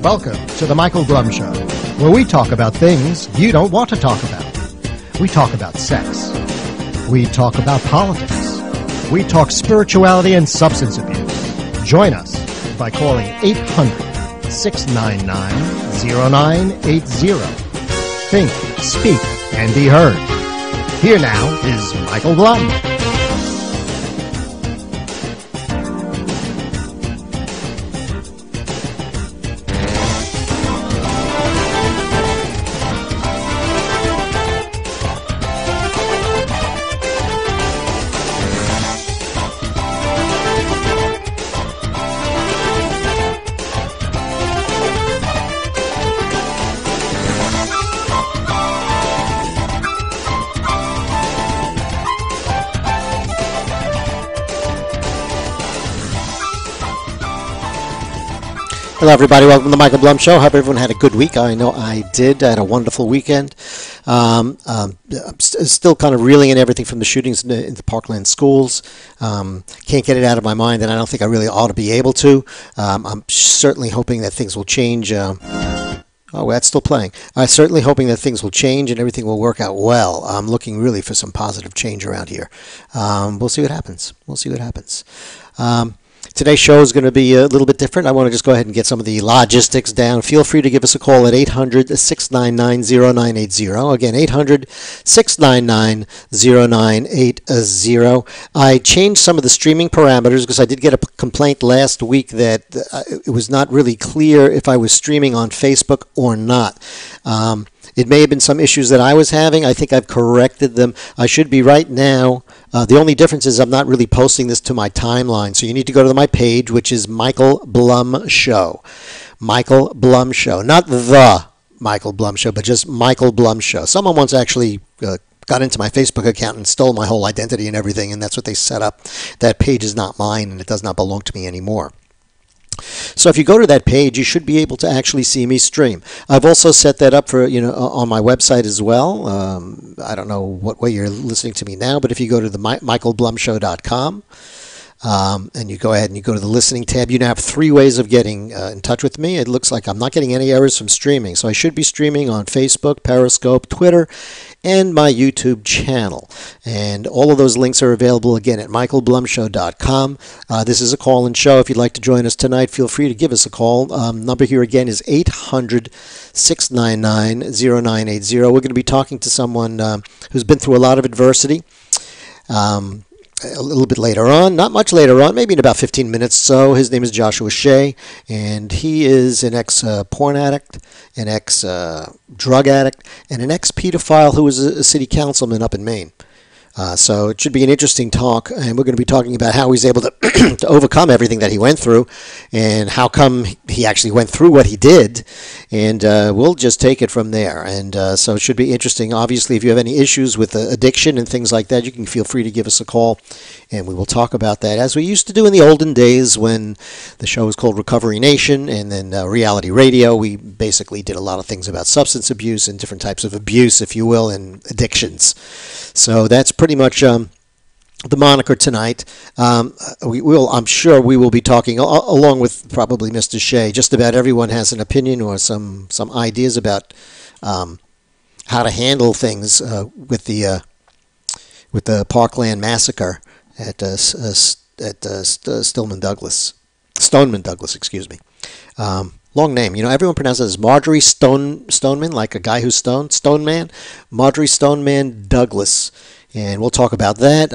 Welcome to the Michael Blum Show, where we talk about things you don't want to talk about. We talk about sex. We talk about politics. We talk spirituality and substance abuse. Join us by calling 800-699-0980. Think, speak, and be heard. Here now is Michael Blum. Hello, everybody. Welcome to the Michael Blum Show. Hope everyone had a good week. I know I did. I had a wonderful weekend. I'm still kind of reeling in everything from the shootings in the Parkland schools. Can't get it out of my mind, and I don't think I really ought to be able to. I'm certainly hoping that things will change. Oh, that's still playing. I'm certainly hoping that things will change and everything will work out well. I'm looking really for some positive change around here. We'll see what happens. Today's show is going to be a little bit different. I want to just go ahead and get some of the logistics down. Feel free to give us a call at 800-699-0980. Again, 800-699-0980. I changed some of the streaming parameters because I did get a complaint last week that it was not really clear if I was streaming on Facebook or not. It may have been some issues that I was having. I think I've corrected them. I should be right now. The only difference is I'm not really posting this to my timeline. So you need to go to my page, which is Michael Blum Show. Michael Blum Show. Not the Michael Blum Show, but just Michael Blum Show. Someone once actually got into my Facebook account and stole my whole identity and everything, and that's what they set up. That page is not mine, and it does not belong to me anymore. So if you go to that page, you should be able to actually see me stream. I've also set that up for, on my website as well. I don't know what way you're listening to me now, but if you go to the michaelblumshow.com and you go ahead and you go to the listening tab, you now have 3 ways of getting in touch with me. It looks like I'm not getting any errors from streaming. So I should be streaming on Facebook, Periscope, Twitter, and my YouTube channel. And all of those links are available again at michaelblumshow.com. This is a call-in show. If you'd like to join us tonight, feel free to give us a call. Number here again is 800-699-0980. We're going to be talking to someone who's been through a lot of adversity. A little bit later on, not much later on, maybe in about 15 minutes. So his name is Joshua Shea, and he is an ex-porn addict, an ex-drug addict, and an ex-pedophile who was a city councilman up in Maine. So it should be an interesting talk, and we're going to be talking about how he's able to, to overcome everything that he went through, and how come he actually went through what he did, and we'll just take it from there. And so it should be interesting. Obviously, if you have any issues with addiction and things like that, you can feel free to give us a call, and we will talk about that, as we used to do in the olden days when the show was called Recovery Nation, and then reality radio. We basically did a lot of things about substance abuse and different types of abuse, if you will, and addictions. So that's pretty much the moniker tonight. I'm sure we will be talking, along with probably Mr. Shea. Just about everyone has an opinion or some ideas about how to handle things with the Parkland massacre at Stoneman Douglas, excuse me. Long name. Everyone pronounces it as Marjorie Stoneman, like a guy who's stoned. Stoneman. Marjorie Stoneman Douglas. And we'll talk about that.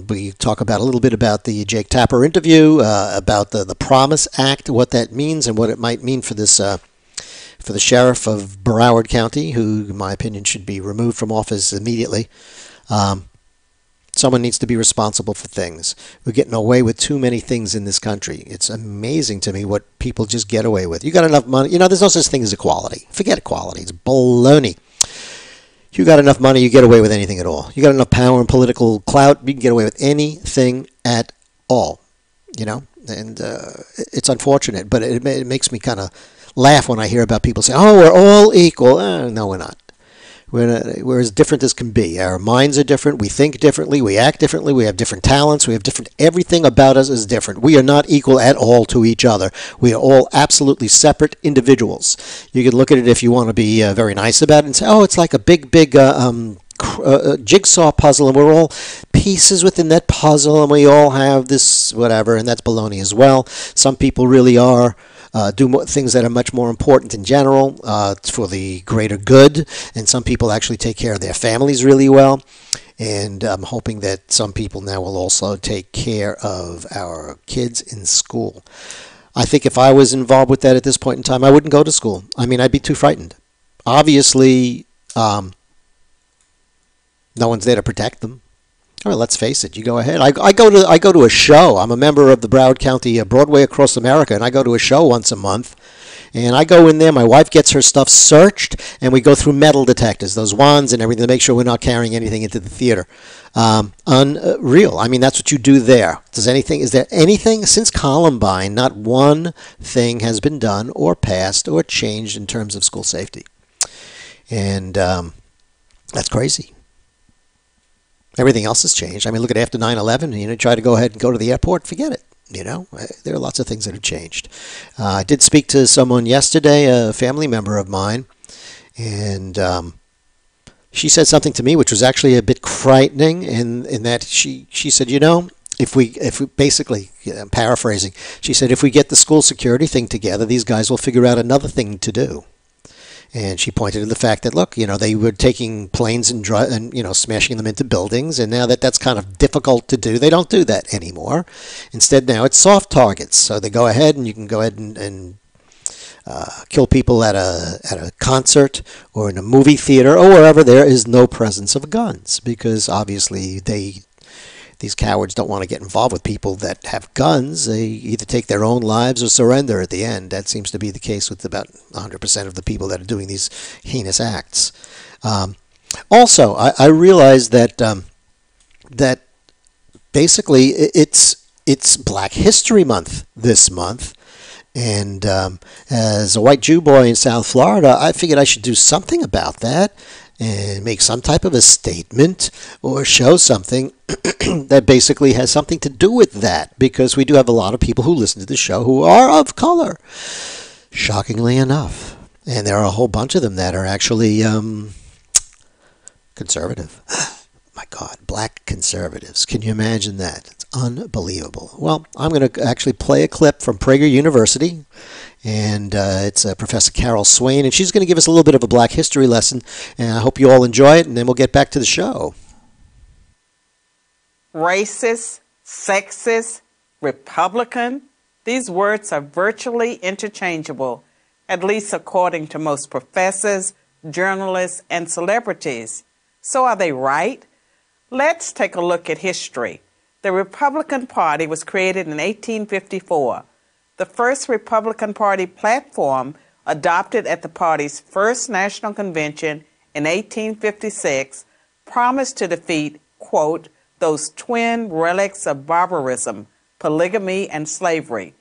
We talk about a little bit about the Jake Tapper interview, about the Promise Act, what that means, and what it might mean for this for the sheriff of Broward County, who, in my opinion, should be removed from office immediately. Someone needs to be responsible for things. We're getting away with too many things in this country. It's amazing to me what people just get away with. You got enough money. There's no such thing as equality. Forget equality. It's baloney. You got enough money, you get away with anything at all. You got enough power and political clout, you can get away with anything at all. And it's unfortunate, but it makes me kind of laugh when I hear about people say, oh, we're all equal. No, we're not. We're as different as can be. Our minds are different. We think differently. We act differently. We have different talents. We have different. Everything about us is different. We are not equal at all to each other. We are all absolutely separate individuals. You can look at it if you want to be very nice about it and say, "Oh, it's like a big jigsaw puzzle, and we're all pieces within that puzzle, and we all have this whatever," and that's baloney as well. Some people really are do things that are much more important in general for the greater good, and some people actually take care of their families really well. And I'm hoping that some people now will also take care of our kids in school. I think if I was involved with that at this point in time, I wouldn't go to school. I mean, I'd be too frightened. Obviously, no one's there to protect them. I mean, let's face it. You go ahead. I go to a show. I'm a member of the Broward County Broadway Across America, and I go to a show once a month. And I go in there. My wife gets her stuff searched, and we go through metal detectors, those wands and everything, to make sure we're not carrying anything into the theater. Unreal. I mean, that's what you do there. Is there anything since Columbine? Not one thing has been done or passed or changed in terms of school safety, and that's crazy. Everything else has changed. I mean, look at after 9/11, try to go ahead and go to the airport, forget it. There are lots of things that have changed. I did speak to someone yesterday, a family member of mine, and she said something to me which was actually a bit frightening in that she said, if we basically, I'm paraphrasing, she said, if we get the school security thing together, these guys will figure out another thing to do. And she pointed to the fact that, look, they were taking planes and smashing them into buildings, and now that's kind of difficult to do. They don't do that anymore. Instead, now it's soft targets. So they go ahead, and you can go ahead and kill people at a concert or in a movie theater or wherever there is no presence of guns, because obviously these cowards don't want to get involved with people that have guns. They either take their own lives or surrender at the end. That seems to be the case with about 100% of the people that are doing these heinous acts. Also, I realized that basically it's Black History Month this month. And as a white Jew boy in South Florida, I figured I should do something about that and make some type of a statement or show something that basically has something to do with that, because we do have a lot of people who listen to the show who are of color, shockingly enough. And there are a whole bunch of them that are actually conservative. My God, black conservatives. Can you imagine that? It's unbelievable. Well, I'm going to actually play a clip from Prager University, and it's Professor Carol Swain, and she's going to give us a little bit of a black history lesson, and I hope you all enjoy it, and then we'll get back to the show. Racist, sexist, Republican, these words are virtually interchangeable, at least according to most professors, journalists, and celebrities. So are they right? Let's take a look at history. The Republican Party was created in 1854. The first Republican Party platform, adopted at the party's first national convention in 1856, promised to defeat, quote, those twin relics of barbarism, polygamy, and slavery.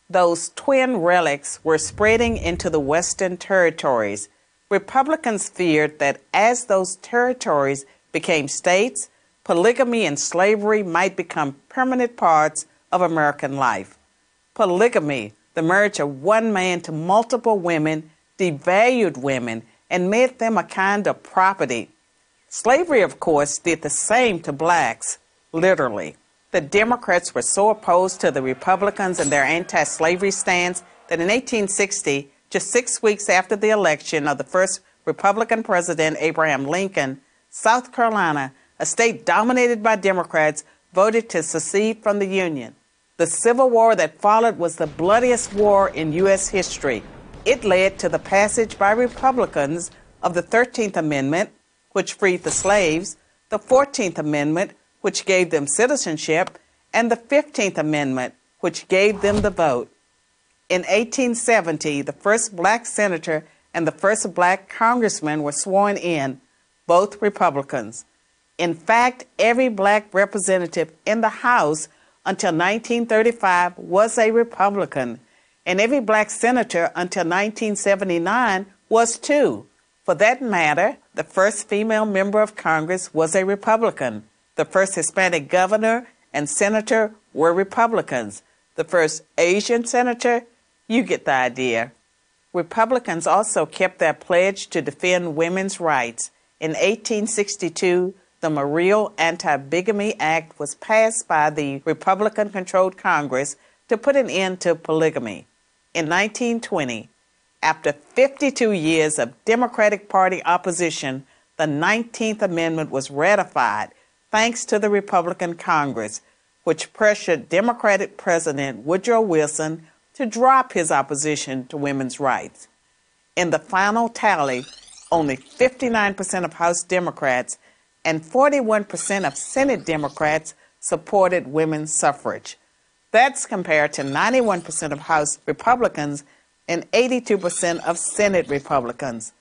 Those twin relics were spreading into the Western territories. Republicans feared that as those territories became states, polygamy and slavery might become permanent parts of American life. Polygamy, the marriage of one man to multiple women, devalued women and made them a kind of property. Slavery, of course, did the same to blacks, literally. The Democrats were so opposed to the Republicans and their anti-slavery stance that in 1860, just 6 weeks after the election of the first Republican president, Abraham Lincoln, South Carolina, a state dominated by Democrats, voted to secede from the Union. The Civil War that followed was the bloodiest war in U.S. history. It led to the passage by Republicans of the 13th Amendment, which freed the slaves, the 14th Amendment, which gave them citizenship, and the 15th Amendment, which gave them the vote. In 1870, the first black senator and the first black congressman were sworn in, both Republicans. In fact, every black representative in the House until 1935 was a Republican, and every black senator until 1979 was too. For that matter, the first female member of Congress was a Republican. The first Hispanic governor and senator were Republicans. The first Asian senator, you get the idea. Republicans also kept their pledge to defend women's rights. In 1862, the Morrill Anti-Bigamy Act was passed by the Republican-controlled Congress to put an end to polygamy. In 1920, after 52 years of Democratic Party opposition, the 19th Amendment was ratified thanks to the Republican Congress, which pressured Democratic President Woodrow Wilson to drop his opposition to women's rights. In the final tally, only 59% of House Democrats and 41% of Senate Democrats supported women's suffrage. That's compared to 91% of House Republicans and 82% of Senate Republicans.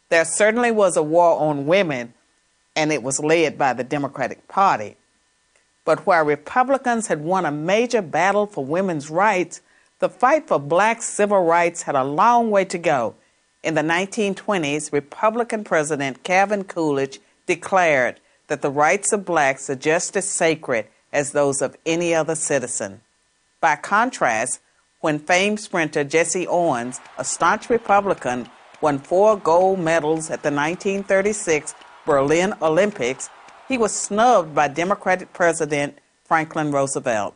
There certainly was a war on women, and it was led by the Democratic Party. But while Republicans had won a major battle for women's rights, the fight for black civil rights had a long way to go. In the 1920s, Republican President Calvin Coolidge declared that the rights of blacks are just as sacred as those of any other citizen. By contrast, when famed sprinter Jesse Owens, a staunch Republican, won 4 gold medals at the 1936 Berlin Olympics, he was snubbed by Democratic President Franklin Roosevelt.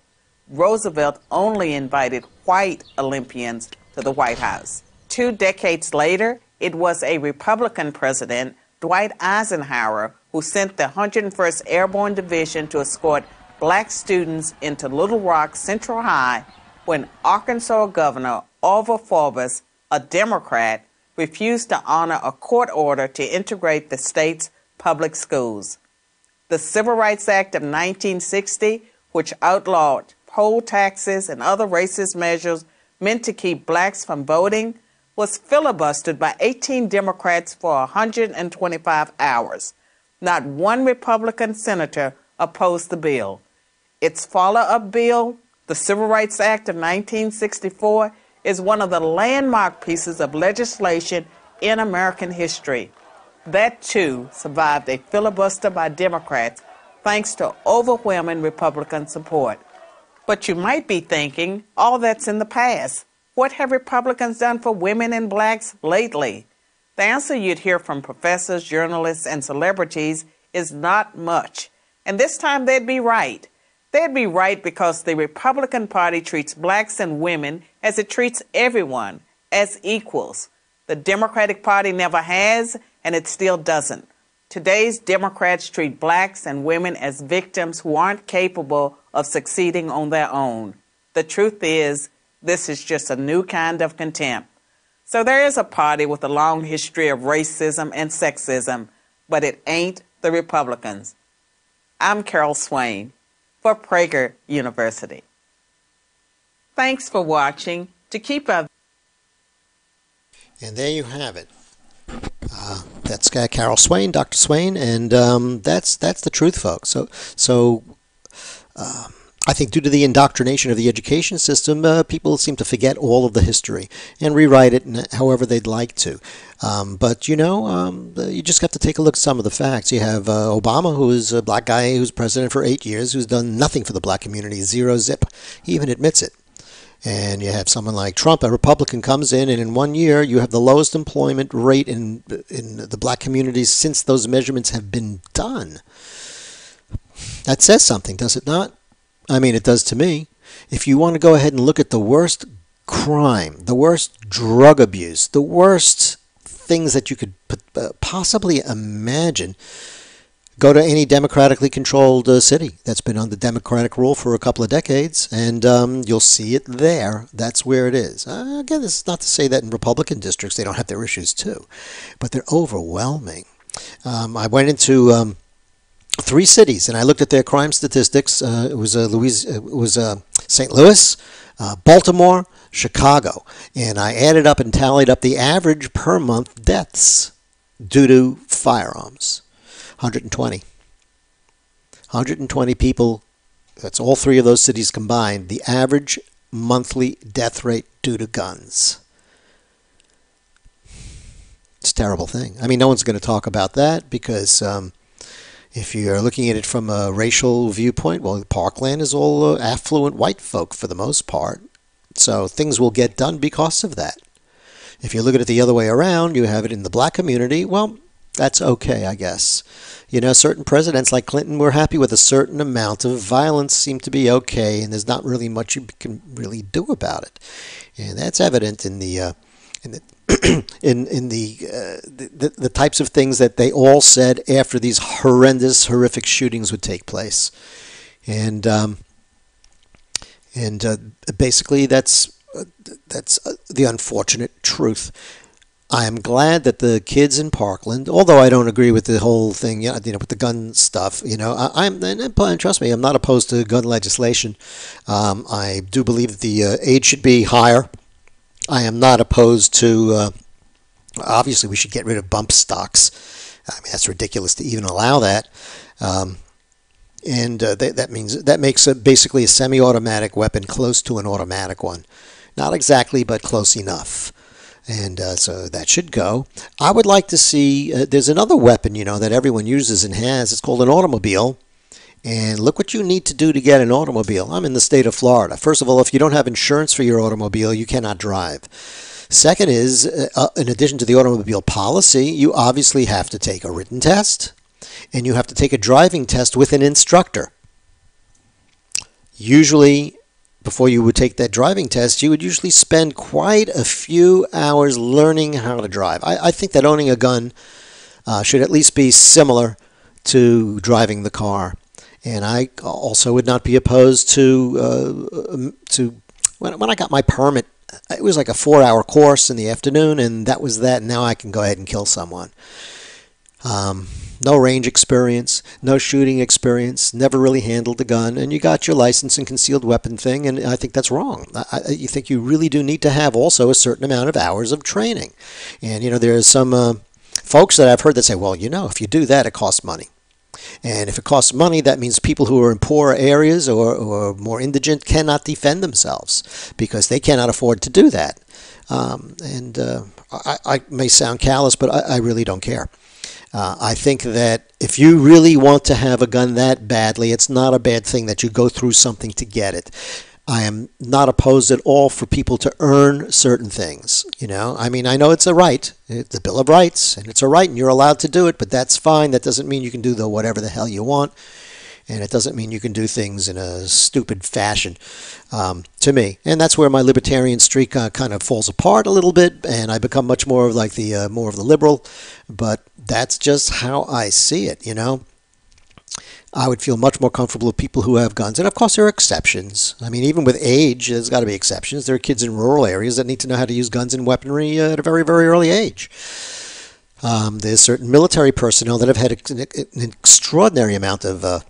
Roosevelt only invited white Olympians to the White House. 2 decades later, it was a Republican president, Dwight Eisenhower, who sent the 101st Airborne Division to escort black students into Little Rock Central High when Arkansas Governor Orville Forbes, a Democrat, refused to honor a court order to integrate the state's public schools. The Civil Rights Act of 1960, which outlawed poll taxes and other racist measures meant to keep blacks from voting, was filibustered by 18 Democrats for 125 hours. Not one Republican senator opposed the bill. Its follow-up bill, the Civil Rights Act of 1964, is one of the landmark pieces of legislation in American history. That, too, survived a filibuster by Democrats thanks to overwhelming Republican support. But you might be thinking, all that's in the past. What have Republicans done for women and blacks lately? The answer you'd hear from professors, journalists, and celebrities is not much. And this time they'd be right. They'd be right because the Republican Party treats blacks and women as it treats everyone, as equals. The Democratic Party never has, and it still doesn't. Today's Democrats treat blacks and women as victims who aren't capable of succeeding on their own. The truth is, this is just a new kind of contempt. So there is a party with a long history of racism and sexism, but it ain't the Republicans. I'm Carol Swain for Prager University. Thanks for watching. To keep up. And there you have it. That's Carol Swain, Dr. Swain, and that's the truth, folks. So I think due to the indoctrination of the education system, people seem to forget all of the history and rewrite it however they'd like to. But you just have to take a look at some of the facts. You have Obama, who is a black guy who's president for 8 years, who's done nothing for the black community, zero zip. He even admits it. And you have someone like Trump, a Republican, comes in, and in 1 year you have the lowest employment rate in the black communities since those measurements have been done. That says something, does it not? I mean, it does to me. If you want to go ahead and look at the worst crime, the worst drug abuse, the worst things that you could possibly imagine, go to any democratically controlled city that's been under democratic rule for a couple of decades, and you'll see it there. That's where it is. Again, this is not to say that in Republican districts they don't have their issues too, but they're overwhelming. I went into 3 cities and I looked at their crime statistics. It was St. Louis, Baltimore, Chicago, and I added up and tallied up the average per month deaths due to firearms. 120 people. That's all 3 of those cities combined. The average monthly death rate due to guns. It's a terrible thing. I mean, no one's going to talk about that because if you're looking at it from a racial viewpoint, well, Parkland is all affluent white folk for the most part. So things will get done because of that. If you look at it the other way around, you have it in the black community, well, that's okay, I guess. You know, certain presidents like Clinton were happy with a certain amount of violence, seemed to be okay, and there's not really much you can really do about it. And that's evident in the the types of things that they all said after these horrendous, horrific shootings would take place. And basically that's the unfortunate truth. I am glad that the kids in Parkland, although I don't agree with the whole thing, with the gun stuff, and trust me, I'm not opposed to gun legislation. I do believe that the age should be higher. I am not opposed to, obviously we should get rid of bump stocks. I mean, that's ridiculous to even allow that. That makes basically a semi-automatic weapon close to an automatic one. Not exactly, but close enough. And so that should go. I would like to see, there's another weapon, that everyone uses and has. It's called an automobile. And look what you need to do to get an automobile. I'm in the state of Florida. First of all, if you don't have insurance for your automobile, you cannot drive. Second is, in addition to the automobile policy, you obviously have to take a written test. And you have to take a driving test with an instructor. Usually, before you would take that driving test, you would usually spend quite a few hours learning how to drive. I think that owning a gun should at least be similar to driving the car. And I also would not be opposed to when I got my permit, it was like a 4-hour course in the afternoon, and that was that. And now I can go ahead and kill someone. No range experience, no shooting experience, never really handled a gun, and you got your license and concealed weapon thing, and I think that's wrong. You think you really do need to have also a certain amount of hours of training. And, there's some folks that I've heard that say, well, if you do that, it costs money. And if it costs money, that means people who are in poorer areas or more indigent cannot defend themselves because they cannot afford to do that. I may sound callous, but I really don't care. I think that if you really want to have a gun that badly, it's not a bad thing that you go through something to get it. I am not opposed at all for people to earn certain things. I mean, I know it's a right, the Bill of Rights, and it's a right, and you're allowed to do it, but that's fine. That doesn't mean you can do whatever the hell you want, and it doesn't mean you can do things in a stupid fashion, to me. And that's where my libertarian streak kind of falls apart a little bit, and I become much more of like the more of the liberal. But that's just how I see it. I would feel much more comfortable with people who have guns. And of course, there are exceptions. I mean, even with age, there's got to be exceptions. There are kids in rural areas that need to know how to use guns and weaponry at a very, very early age. There's certain military personnel that have had an extraordinary amount of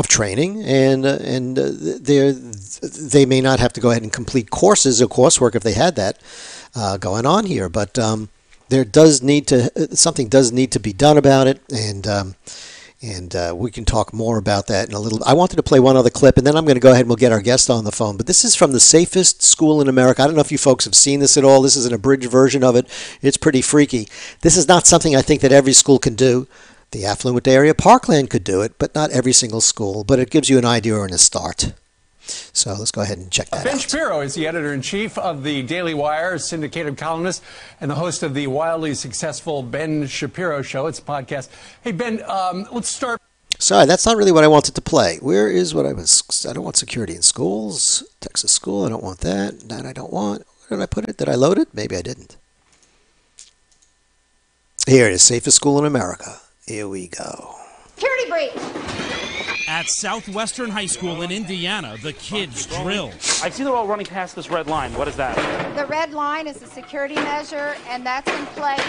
training, and they may not have to go ahead and complete courses or coursework if they had that going on here. But something does need to be done about it, and we can talk more about that in a little. I wanted to play one other clip, and then I'm going to go ahead and we'll get our guest on the phone. But this is from the safest school in America. I don't know if you folks have seen this at all. This is an abridged version of it. It's pretty freaky. This is not something I think that every school can do. The affluent area, Parkland, could do it, but not every single school. But it gives you an idea and a start. So let's go ahead and check that out. Ben Shapiro is the editor-in-chief of the Daily Wire, syndicated columnist, and the host of the wildly successful Ben Shapiro Show. It's a podcast. Hey, Ben, let's start. Sorry, that's not really what I wanted to play. Where is what I don't want security in schools. Texas school, I don't want that. That I don't want. Where did I put it? Did I load it? Maybe I didn't. Here it is, safest school in America. Here we go. Security breach. At Southwestern High School in Indiana, the kids drill. I see they're all running past this red line. What is that? The red line is a security measure, and that's in place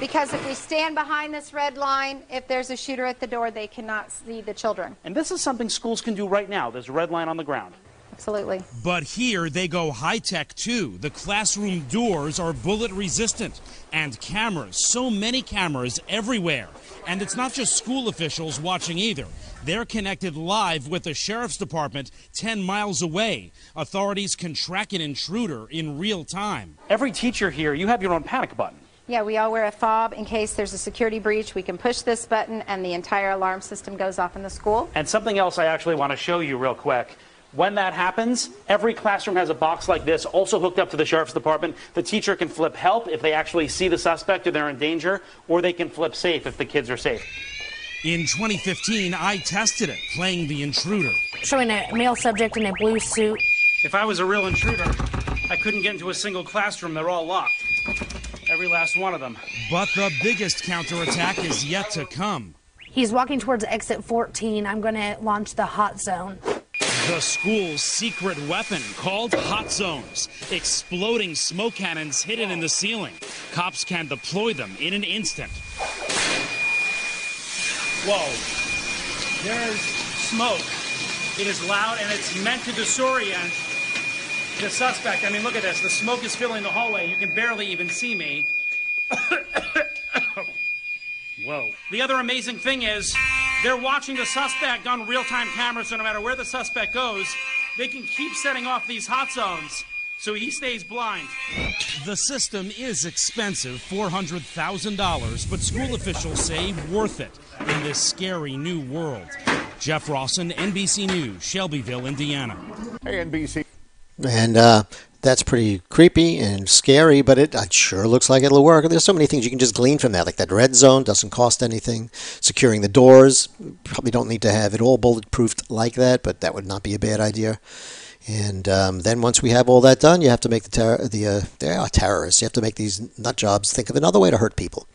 because if we stand behind this red line, if there's a shooter at the door, they cannot see the children. And this is something schools can do right now. There's a red line on the ground. Absolutely. But here they go high-tech too. The classroom doors are bullet resistant. And cameras, so many cameras everywhere. And it's not just school officials watching either. They're connected live with the sheriff's department 10 miles away. Authorities can track an intruder in real time. Every teacher here, you have your own panic button. Yeah, we all wear a fob in case there's a security breach. We can push this button and the entire alarm system goes off in the school. And something else I actually want to show you real quick. When that happens, every classroom has a box like this, also hooked up to the sheriff's department. The teacher can flip help if they actually see the suspect or they're in danger, or they can flip safe if the kids are safe. In 2015, I tested it, playing the intruder. Showing a male subject in a blue suit. If I was a real intruder, I couldn't get into a single classroom. They're all locked. Every last one of them. But the biggest counterattack is yet to come. He's walking towards exit 14. I'm going to launch the hot zone. The school's secret weapon, called hot zones. Exploding smoke cannons hidden in the ceiling. Cops can deploy them in an instant. Whoa. There's smoke. It is loud and it's meant to disorient the suspect. I mean, look at this. The smoke is filling the hallway. You can barely even see me. Whoa. The other amazing thing is they're watching the suspect on real-time cameras, so no matter where the suspect goes, they can keep setting off these hot zones so he stays blind. The system is expensive, $400,000, but school officials say worth it in this scary new world. Jeff Rawson, NBC News, Shelbyville, Indiana. Hey, NBC. And that's pretty creepy and scary, but it sure looks like it'll work. There's so many things you can just glean from that, like that red zone doesn't cost anything. Securing the doors, probably don't need to have it all bulletproofed like that, but that would not be a bad idea. And then once we have all that done, you have to make they are terrorists. You have to make these nut jobs think of another way to hurt people.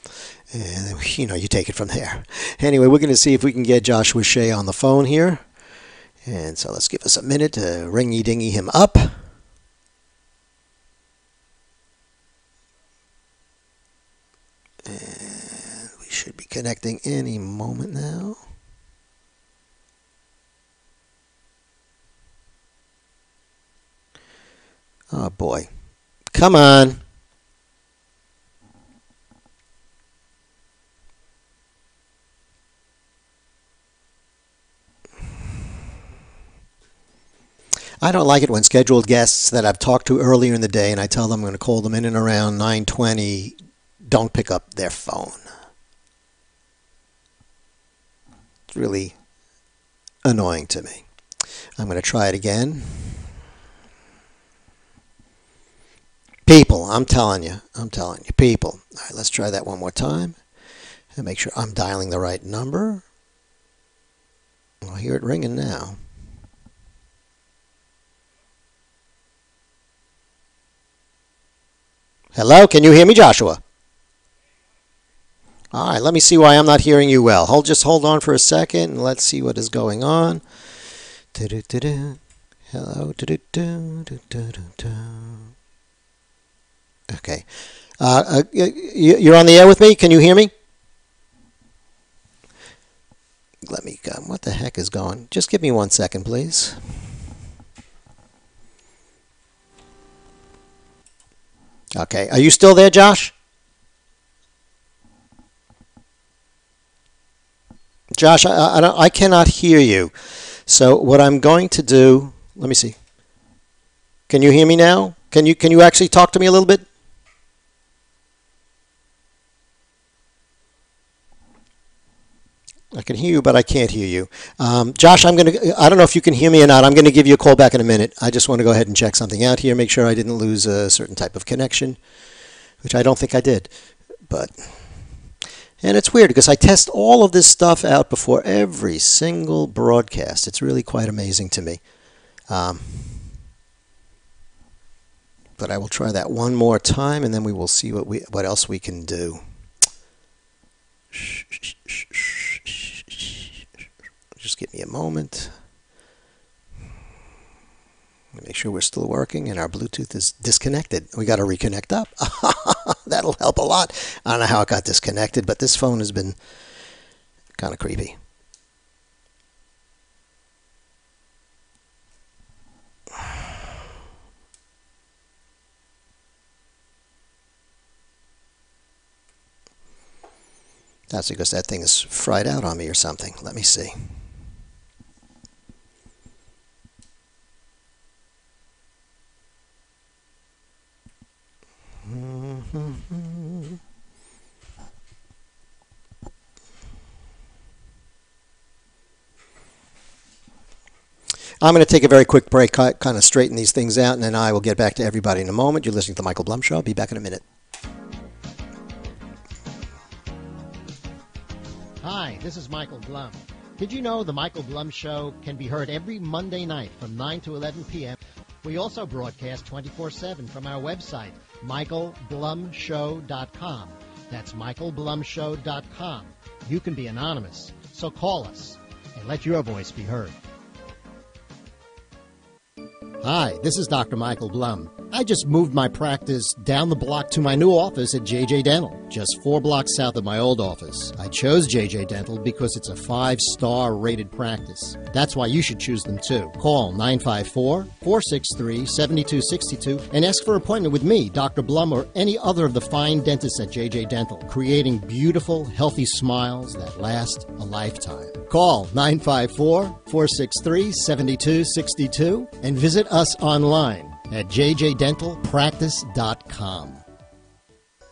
And, you take it from there. Anyway, we're going to see if we can get Joshua Shea on the phone here. And so let's give us a minute to ringy-dingy him up. And we should be connecting any moment now. Oh boy. Come on. I don't like it when scheduled guests that I've talked to earlier in the day and I tell them I'm going to call them in and around 9:20 don't pick up their phone. It's really annoying to me. I'm going to try it again. People, I'm telling you, people. All right, let's try that one more time and make sure I'm dialing the right number. I'll hear it ringing now. Hello, can you hear me, Joshua? All right, let me see why I'm not hearing you well. Just hold on for a second and let's see what is going on. Hello. Okay. You're on the air with me? Can you hear me? What the heck is going? Just give me 1 second, please. Okay. Are you still there, Josh? Josh, I cannot hear you. So what I'm going to do, let me see. Can you hear me now? Can you actually talk to me a little bit? I can hear you, but I can't hear you. Josh, I don't know if you can hear me or not. I'm going to give you a call back in a minute. I just want to go ahead and check something out here, make sure I didn't lose a certain type of connection, which I don't think I did. And it's weird because I test all of this stuff out before every single broadcast. It's really quite amazing to me. But I will try that one more time, and then we will see what else we can do. Just give me a moment. Make sure we're still working and our Bluetooth is disconnected. We got to reconnect up. That'll help a lot. I don't know how it got disconnected, but this phone has been kind of creepy. That's because that thing is fried out on me or something. Let me see. I'm going to take a very quick break, kind of straighten these things out, and then I will get back to everybody in a moment. You're listening to The Michael Blum Show. I'll be back in a minute. Hi, this is Michael Blum. Did you know The Michael Blum Show can be heard every Monday night from 9 to 11 p.m.? We also broadcast 24/7 from our website, michaelblumshow.com. That's michaelblumshow.com. You can be anonymous, so call us and let your voice be heard. Hi, this is Dr. Michael Blum. I just moved my practice down the block to my new office at JJ Dental, just 4 blocks south of my old office. I chose JJ Dental because it's a 5-star rated practice. That's why you should choose them too. Call 954-463-7262 and ask for an appointment with me, Dr. Blum, or any other of the fine dentists at JJ Dental, creating beautiful, healthy smiles that last a lifetime. Call 954-463-7262 and visit us online at jjdentalpractice.com.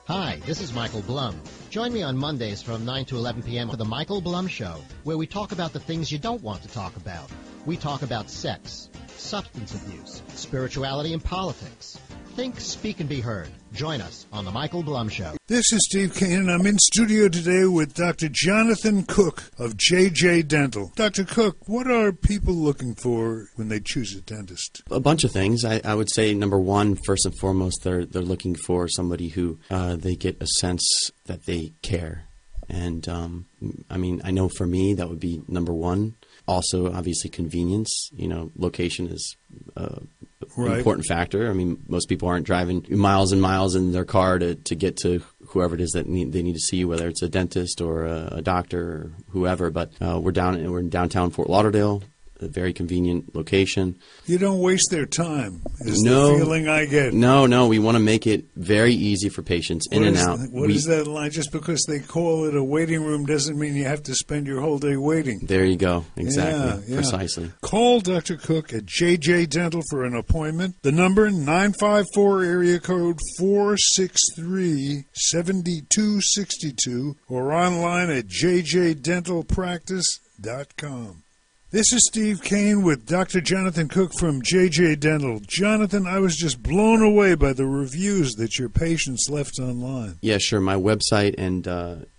Hi, this is Michael Blum. Join me on Mondays from 9 to 11 p.m. for The Michael Blum Show, where we talk about the things you don't want to talk about. We talk about sex, substance abuse, spirituality, and politics. Think, speak, and be heard. Join us on The Michael Blum Show. This is Steve Kane, and I'm in studio today with Dr. Jonathan Cook of JJ Dental. Dr. Cook, what are people looking for when they choose a dentist? A bunch of things. I would say, number one, first and foremost, they're looking for somebody who they get a sense that they care. And, I know for me that would be number one. Also, obviously, convenience. Location is an important factor. I mean, most people aren't driving miles and miles in their car to get to whoever it is that they need to see, whether it's a dentist or a doctor or whoever. But we're in downtown Fort Lauderdale. A very convenient location. You don't waste their time, is the feeling I get. No. We want to make it very easy for patients in and out. What is that line? Just because they call it a waiting room doesn't mean you have to spend your whole day waiting. There you go. Exactly. Yeah. Precisely. Call Dr. Cook at JJ Dental for an appointment. The number, 954 area code 463-7262, or online at jjdentalpractice.com. This is Steve Kane with Dr. Jonathan Cook from JJ Dental. Jonathan, I was just blown away by the reviews that your patients left online. Yeah, sure. My website and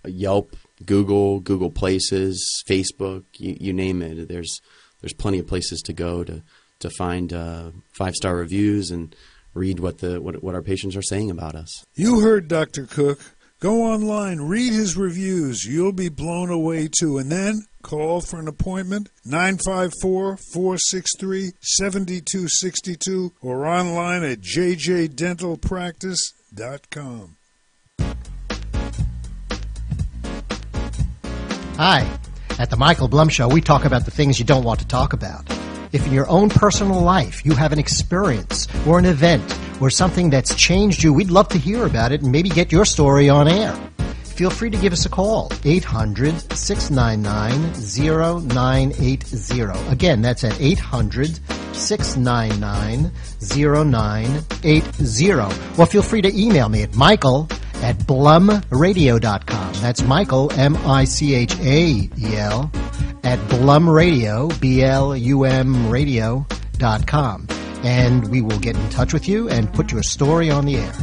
Yelp, Google Places, Facebook, you name it. There's plenty of places to go to find 5-star reviews and read what our patients are saying about us. You heard Dr. Cook. Go online, read his reviews. You'll be blown away too. And then call for an appointment, 954-463-7262, or online at jjdentalpractice.com. Hi. At The Michael Blum Show, we talk about the things you don't want to talk about. If in your own personal life you have an experience or an event or something that's changed you, we'd love to hear about it and maybe get your story on air. Feel free to give us a call, 800-699-0980. Again, that's at 800-699-0980. Or feel free to email me at michael@blumradio.com. That's Michael, M-I-C-H-A-E-L, at blumradio, B-L-U-M radio.com. And we will get in touch with you and put your story on the air.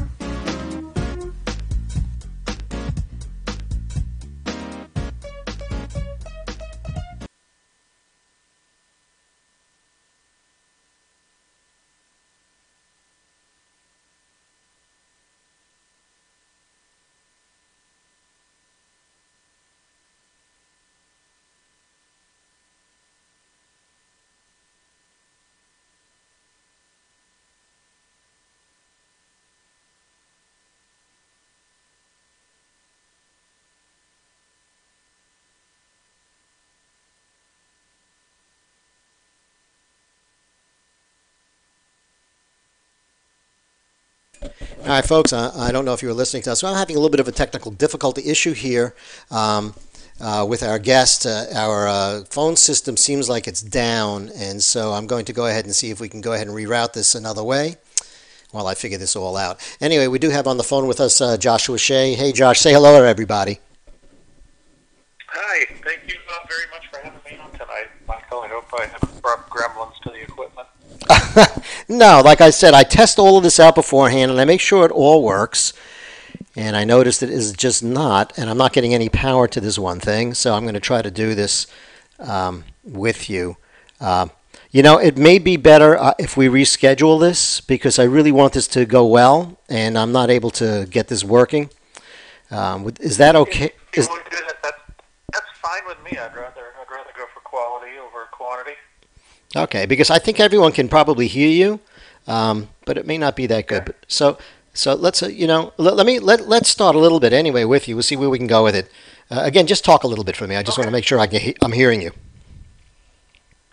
All right, folks, I don't know if you were listening to us. So I'm having a little bit of a technical difficulty issue here with our guest. Our phone system seems like it's down, and so I'm going to go ahead and see if we can go ahead and reroute this another way while I figure this all out. Anyway, we do have on the phone with us Joshua Shea. Hey, Josh, say hello to everybody. Hi, thank you very much for having me on tonight, Michael. I hope I haven't brought gremlins to the No, like I said, I test all of this out beforehand, and I make sure it all works. And I noticed it is just not, and I'm not getting any power to this one thing, so I'm going to try to do this with you. It may be better if we reschedule this, because I really want this to go well, and I'm not able to get this working. Is that okay? That's fine with me. I'd rather go for quality over quantity. Okay, because I think everyone can probably hear you, but it may not be that good. So let's let's start a little bit anyway with you. We'll see where we can go with it. Again, just talk a little bit for me. I just want to make sure I'm hearing you.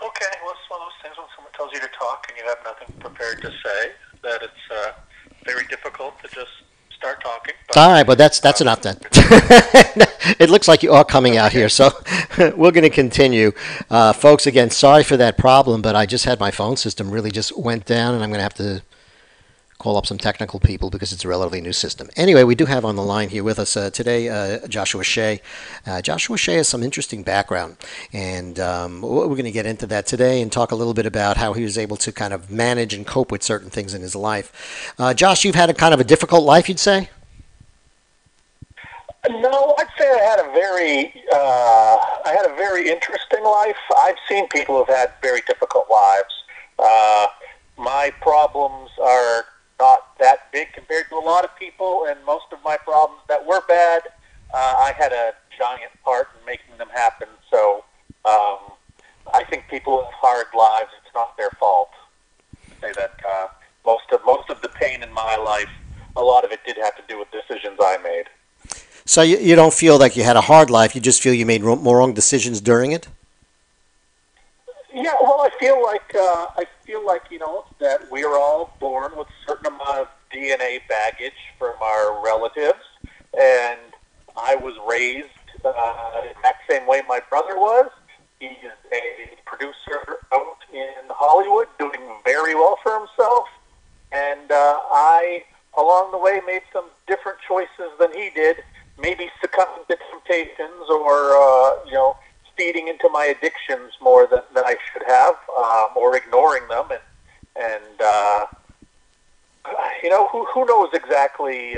Okay, well, it's one of those things when someone tells you to talk and you have nothing prepared to say, that it's very difficult to just start talking. But, all right, but that's enough then. It looks like you are coming out here, so we're going to continue. Folks, again, sorry for that problem, but I just had my phone system really just went down, and I'm going to have to call up some technical people because it's a relatively new system. Anyway, we do have on the line here with us today Joshua Shea. Joshua Shea has some interesting background, and we're going to get into that today and talk a little bit about how he was able to kind of manage and cope with certain things in his life. Josh, you've had a kind of a difficult life, you'd say? No, I'd say I had a very interesting life. I've seen people who've had very difficult lives. My problems are not that big compared to a lot of people, and most of my problems that were bad, I had a giant part in making them happen. So I think people with hard lives, it's not their fault. I say that most of the pain in my life, a lot of it did have to do with decisions I made. So you don't feel like you had a hard life, you just feel you made more wrong decisions during it? Yeah, well, I feel like that we are all born with a certain amount of DNA baggage from our relatives, and I was raised the exact same way my brother was. He is a producer out in Hollywood, doing very well for himself, and I, along the way, made some different choices than he did. Maybe succumbing to temptations or feeding into my addictions more than I should have, or ignoring them, and who knows exactly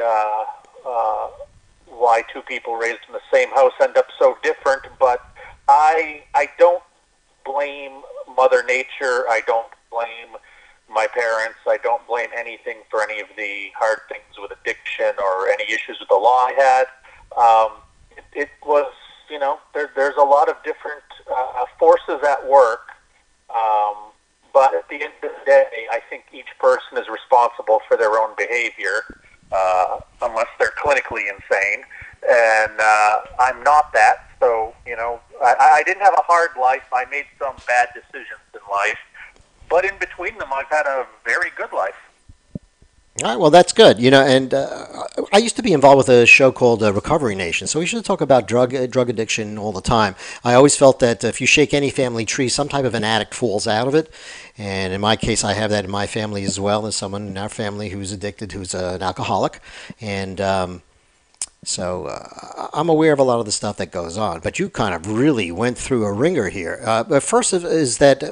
why two people raised in the same house end up so different. But I don't blame Mother Nature. I don't blame my parents. I don't blame anything for any of the hard things with addiction or any issues with the law I had. It was, there's a lot of different forces at work, but at the end of the day, I think each person is responsible for their own behavior, unless they're clinically insane, and I'm not that, so, I didn't have a hard life. I made some bad decisions in life, but in between them, I've had a very good life. All right, well, that's good. And I used to be involved with a show called Recovery Nation, so we should talk about drug addiction all the time. I always felt that if you shake any family tree, some type of an addict falls out of it. And in my case, I have that in my family as well, as someone in our family who's addicted, who's an alcoholic. And so I'm aware of a lot of the stuff that goes on. But you kind of really went through a ringer here. But first is that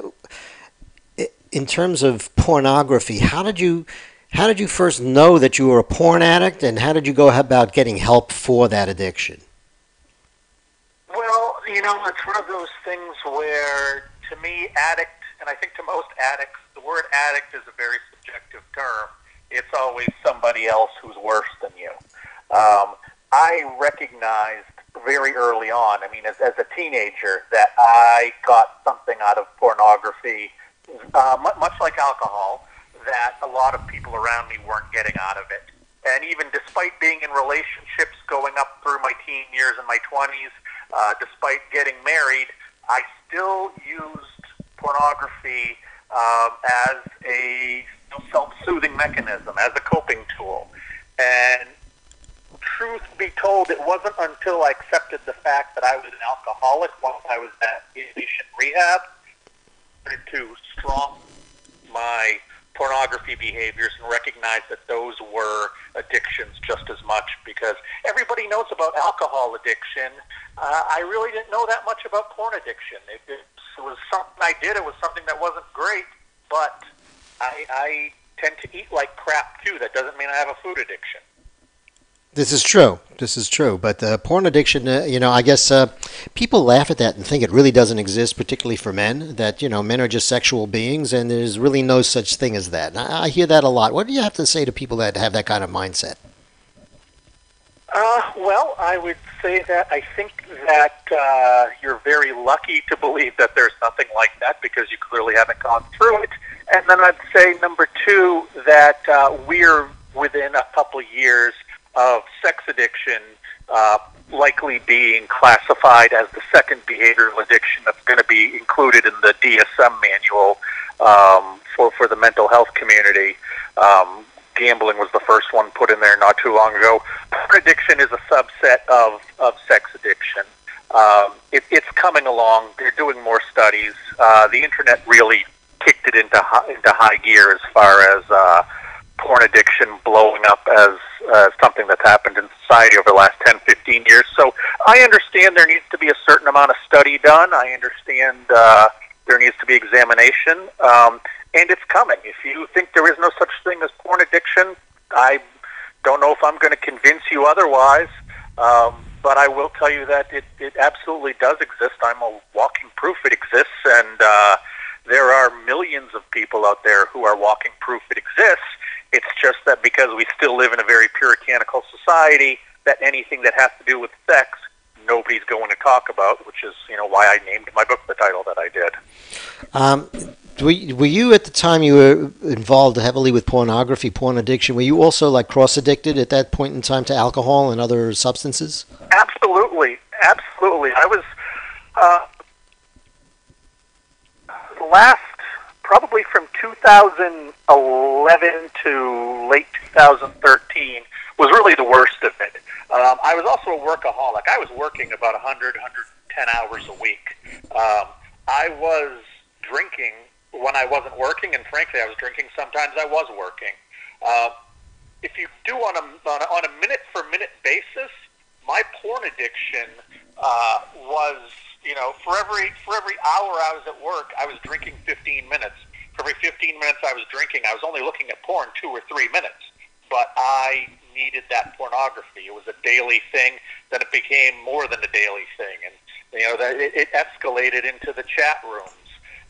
in terms of pornography, how did you first know that you were a porn addict, and how did you go about getting help for that addiction? Well, it's one of those things where, to me, addict, and I think to most addicts, the word addict is a very subjective term. It's always somebody else who's worse than you. I recognized very early on, as a teenager, that I got something out of pornography, much like alcohol, that a lot of people around me weren't getting out of it. And even despite being in relationships going up through my teen years and my 20s, despite getting married, I still used pornography as a self-soothing mechanism, as a coping tool. And truth be told, it wasn't until I accepted the fact that I was an alcoholic once I was at Addiction Rehab, to strong my pornography behaviors and recognize that those were addictions just as much, because everybody knows about alcohol addiction. I really didn't know that much about porn addiction. It was something I did. It was something that wasn't great, but I tend to eat like crap too. That doesn't mean I have a food addiction. This is true. This is true. But porn addiction, I guess people laugh at that and think it really doesn't exist, particularly for men, that, men are just sexual beings and there's really no such thing as that. And I hear that a lot. What do you have to say to people that have that kind of mindset? Well, I would say that I think that you're very lucky to believe that there's nothing like that because you clearly haven't gone through it. And then I'd say, number two, that we're within a couple of years of sex addiction likely being classified as the second behavioral addiction that's going to be included in the DSM manual for the mental health community. Gambling was the first one put in there not too long ago. Porn addiction is a subset of sex addiction. It's coming along. They're doing more studies. The internet really kicked it into high gear as far as porn addiction blowing up as something that's happened in society over the last 10, 15 years. So I understand there needs to be a certain amount of study done. I understand there needs to be examination. And it's coming. If you think there is no such thing as porn addiction, I don't know if I'm going to convince you otherwise. But I will tell you that it absolutely does exist. I'm a walking proof it exists. And there are millions of people out there who are walking proof it exists. It's just that because we still live in a very puritanical society, that anything that has to do with sex, nobody's going to talk about, which is, why I named my book the title that I did. Were you, at the time you were involved heavily with pornography, porn addiction, were you also like cross-addicted at that point in time to alcohol and other substances? Absolutely. I was probably from 2011 to late 2013 was really the worst of it. I was also a workaholic. I was working about 100, 110 hours a week. I was drinking when I wasn't working, and frankly, I was drinking sometimes I was working. If you do on a minute-for-minute basis, my porn addiction was, for every hour I was at work, I was drinking 15 minutes. For every 15 minutes I was drinking, I was only looking at porn 2 or 3 minutes. But I needed that pornography. It was a daily thing. Then it became more than a daily thing, and it escalated into the chat rooms.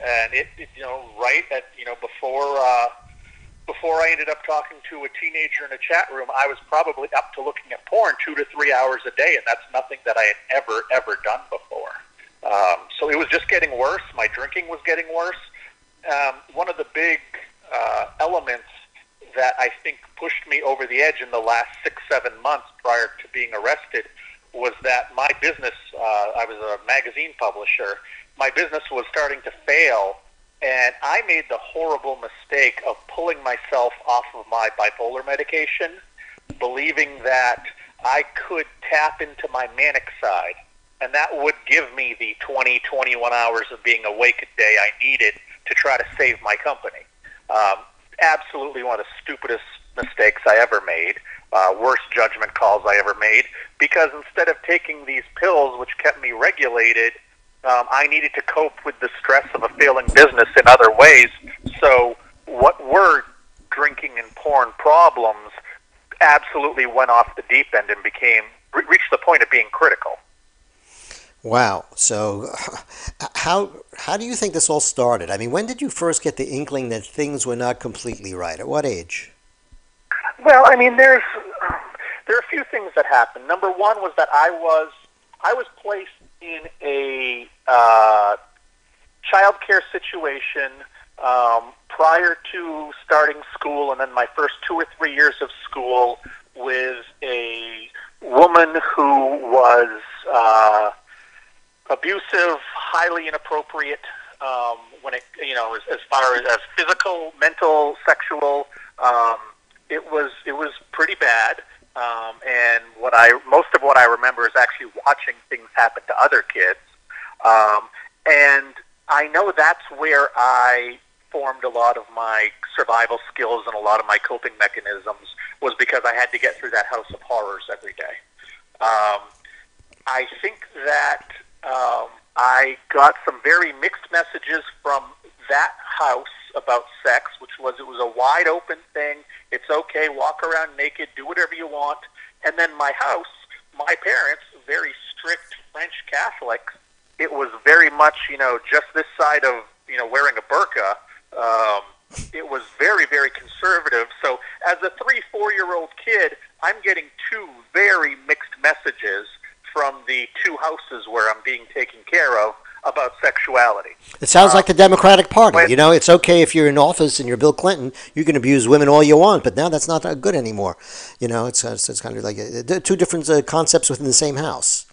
And right at before I ended up talking to a teenager in a chat room, I was probably up to looking at porn 2 to 3 hours a day, and that's nothing that I had ever done before. So it was just getting worse. My drinking was getting worse. One of the big elements that I think pushed me over the edge in the last 6-7 months prior to being arrested was that my business, I was a magazine publisher, my business was starting to fail, and I made the horrible mistake of pulling myself off of my bipolar medication, believing that I could tap into my manic side, and that would give me the 20, 21 hours of being awake a day I needed to try to save my company. Absolutely one of the stupidest mistakes I ever made, worst judgment calls I ever made, because instead of taking these pills, which kept me regulated, I needed to cope with the stress of a failing business in other ways. So what were drinking and porn problems absolutely went off the deep end and reached the point of being critical. Wow. So how do you think this all started? I mean, when did you first get the inkling that things were not completely right? At what age? Well, I mean, there are a few things that happened. Number one was that I was placed in a child care situation prior to starting school, and then my first 2 or 3 years of school with a woman who was abusive, highly inappropriate when it, as far as physical, mental, sexual. It was pretty bad. And most of what I remember is actually watching things happen to other kids. And I know that's where I formed a lot of my survival skills and a lot of my coping mechanisms, was because I had to get through that house of horrors every day. I think that I got some very mixed messages from that house about sex, which was it was a wide open thing. It's okay, walk around naked, do whatever you want. And then my house, my parents, very strict French Catholics, it was very much, just this side of, wearing a burqa. It was very, very conservative. So as a 3-4-year-old kid, I'm getting two very mixed messages from the two houses where I'm being taken care of about sexuality. It sounds like the Democratic Party. It's okay if you're in office and you're Bill Clinton, you can abuse women all you want, but now that's not good anymore. It's kind of like two different concepts within the same house.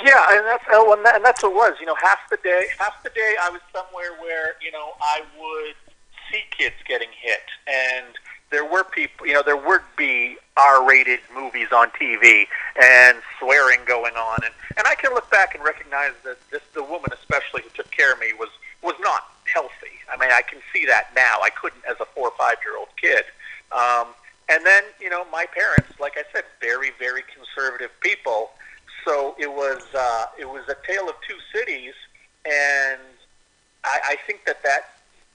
Yeah, and that's what it was. Half the day I was somewhere where I would see kids getting hit, and there were people. There would be R-rated movies on TV and swearing going on, and I can look back and recognize that the woman, especially who took care of me, was not healthy. I mean, I can see that now. I couldn't as a 4 or 5-year-old kid. And then my parents, like I said, very, very conservative people. So it was a tale of two cities, and I think that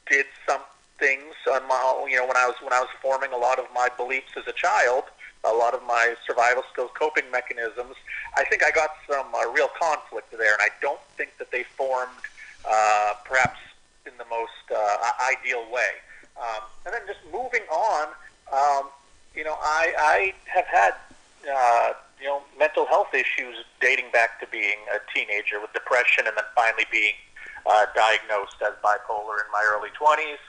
did some things on my when I was forming a lot of my beliefs as a child, a lot of my survival skills, coping mechanisms. I think I got some real conflict there, and I don't think that they formed perhaps in the most ideal way. And then just moving on, I have had mental health issues dating back to being a teenager with depression, and then finally being diagnosed as bipolar in my early 20s.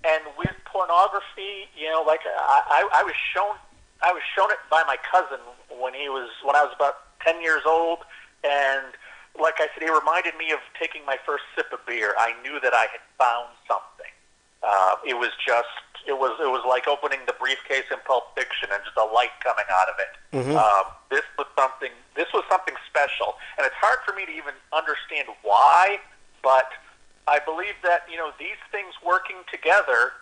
And with pornography, I was shown it by my cousin when I was about 10 years old, and like I said, he reminded me of taking my first sip of beer. I knew that I had found something. It was like opening the briefcase in Pulp Fiction and just a light coming out of it. Mm-hmm. This was something special, and it's hard for me to even understand why, but I believe that these things working together,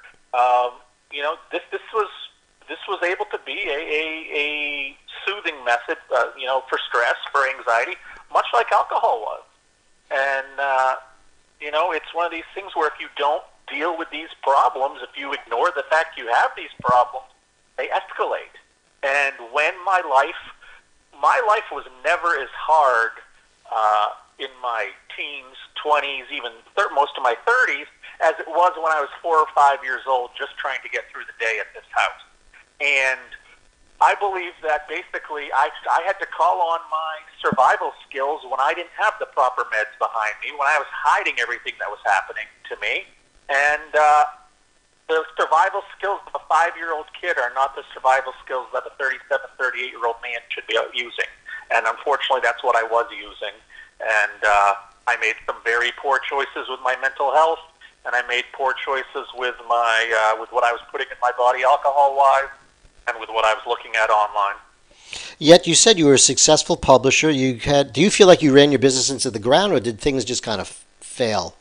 this was able to be a soothing method, for stress, for anxiety, much like alcohol was. And it's one of these things where if you don't deal with these problems, if you ignore the fact you have these problems, they escalate. And when my life was never as hard in my teens, 20s, even most of my 30s, as it was when I was 4 or 5 years old, just trying to get through the day at this house. And I believe that basically I had to call on my survival skills when I didn't have the proper meds behind me, when I was hiding everything that was happening to me. And the survival skills of a 5-year-old kid are not the survival skills that a 37, 38-year-old man should be using. And unfortunately, that's what I was using. And I made some very poor choices with my mental health, and I made poor choices with with what I was putting in my body alcohol-wise, and with what I was looking at online. Yet you said you were a successful publisher. Do you feel like you ran your business into the ground, or did things just kind of fail?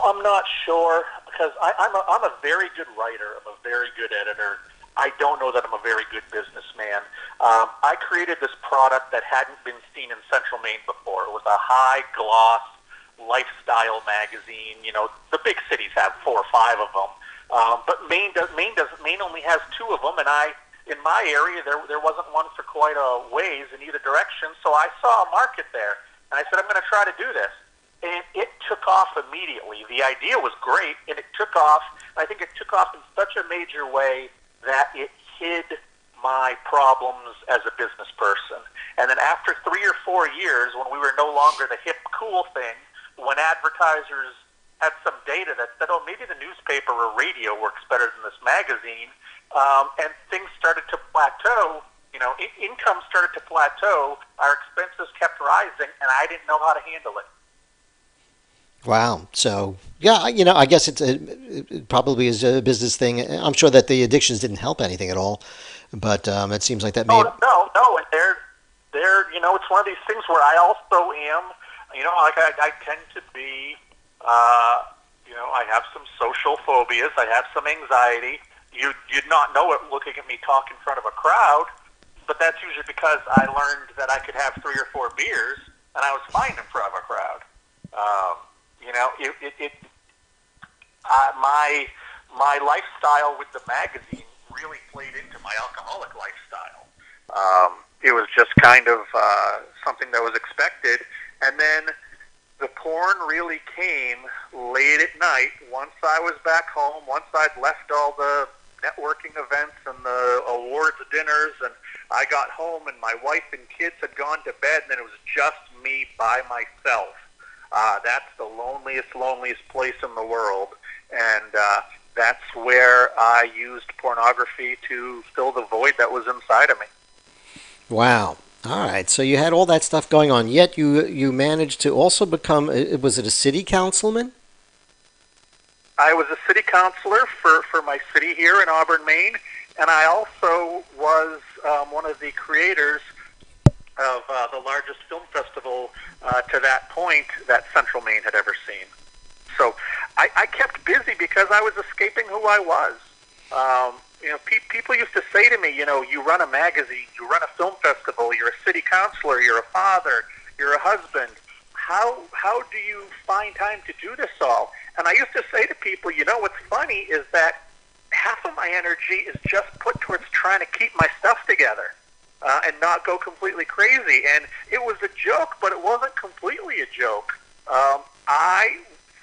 I'm not sure, because I'm a very good writer. I'm a very good editor. I don't know that I'm a very good businessman. I created this product that hadn't been seen in Central Maine before. It was a high-gloss lifestyle magazine. The big cities have 4 or 5 of them, but Maine only has 2 of them, and in my area there wasn't one for quite a ways in either direction. So I saw a market there, and I said, I'm going to try to do this. And it took off immediately. The idea was great, and it took off. I think it took off in such a major way that it hid my problems as a business person. And then after 3 or 4 years, when we were no longer the hip, cool thing, when advertisers had some data that said, maybe the newspaper or radio works better than this magazine, and things started to plateau, income started to plateau, our expenses kept rising, and I didn't know how to handle it. Wow. So, yeah, I guess it probably is a business thing. I'm sure that the addictions didn't help anything at all, but it seems like that may... No, and they're it's one of these things where I also am, I tend to be, I have some social phobias, I have some anxiety. You'd not know it looking at me talk in front of a crowd, but that's usually because I learned that I could have 3 or 4 beers, and I was fine in front of a crowd. You know, my lifestyle with the magazine really played into my alcoholic lifestyle. It was just kind of something that was expected, and then the porn really came late at night. Once I was back home, once I'd left all the networking events and the awards dinners, and I got home and my wife and kids had gone to bed, and then it was just me by myself. That's the loneliest place in the world, and that's where I used pornography to fill the void that was inside of me. Wow. All right. So you had all that stuff going on, yet you managed to also become, was it a city councilman? I was a city councilor for my city here in Auburn, Maine, and I also was one of the creators of the largest film festival to that point that Central Maine had ever seen. So I kept busy because I was escaping who I was. You know, people used to say to me, you know, you run a magazine, you run a film festival, you're a city councilor, you're a father, you're a husband. How do you find time to do this all? And I used to say to people, you know, what's funny is that half of my energy is just put towards trying to keep my stuff together and not go completely crazy. And it was a joke, but it wasn't completely a joke. I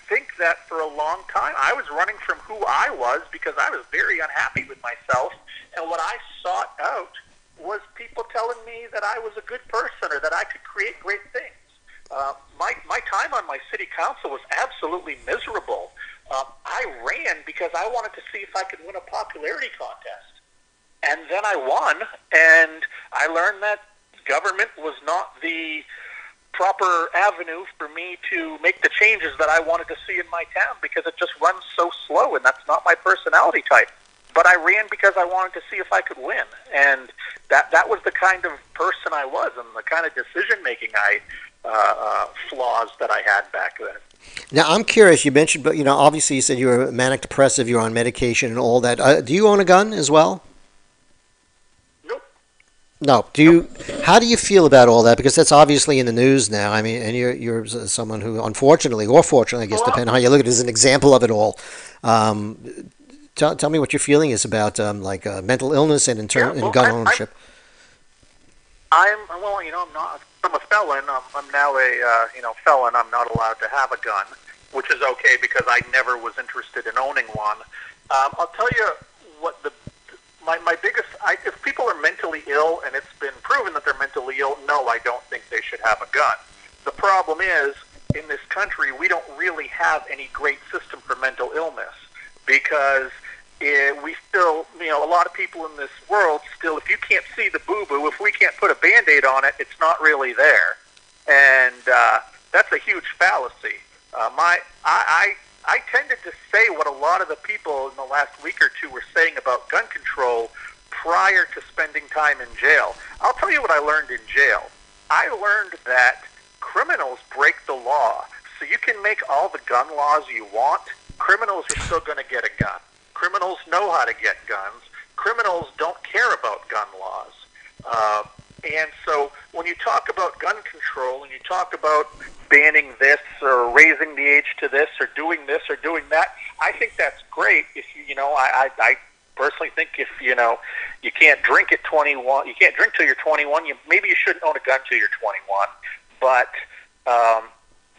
think that for a long time I was running from who I was because I was very unhappy with myself, and what I sought out was people telling me that I was a good person or that I could create great things. My time on my city council was absolutely miserable. I ran because I wanted to see if I could win a popularity contest, and then I won, and I learned that government was not the proper avenue for me to make the changes that I wanted to see in my town because it just runs so slow, and that's not my personality type. But I ran because I wanted to see if I could win, and that was the kind of person I was and the kind of decision-making flaws that I had back then. Now, I'm curious, you mentioned, but you know, obviously you said you were manic depressive, you're on medication and all that. Do you own a gun as well? No. How do you feel about all that? Because that's obviously in the news now. I mean, and you're someone who, unfortunately or fortunately, I guess, depending on how you look at it, is an example of it all. Tell me what your feeling is about mental illness and gun ownership. I'm a felon. I'm now a felon. I'm not allowed to have a gun, which is okay because I never was interested in owning one. I'll tell you what my biggest, if people are mentally ill and it's been proven that they're mentally ill, no, I don't think they should have a gun. The problem is, in this country, we don't really have any great system for mental illness because we still, a lot of people in this world still, if you can't see the boo-boo, if we can't put a Band-Aid on it, it's not really there. And that's a huge fallacy. I tended to say what a lot of the people in the last week or two were saying about gun control prior to spending time in jail. I'll tell you what I learned in jail. I learned that criminals break the law. So you can make all the gun laws you want. Criminals are still going to get a gun. Criminals know how to get guns. Criminals don't care about gun laws. And so when you talk about gun control and you talk about banning this or raising the age to this or doing that, I think that's great. If I personally think if you can't drink at 21, you can't drink till you're 21. Maybe you shouldn't own a gun till you're 21. But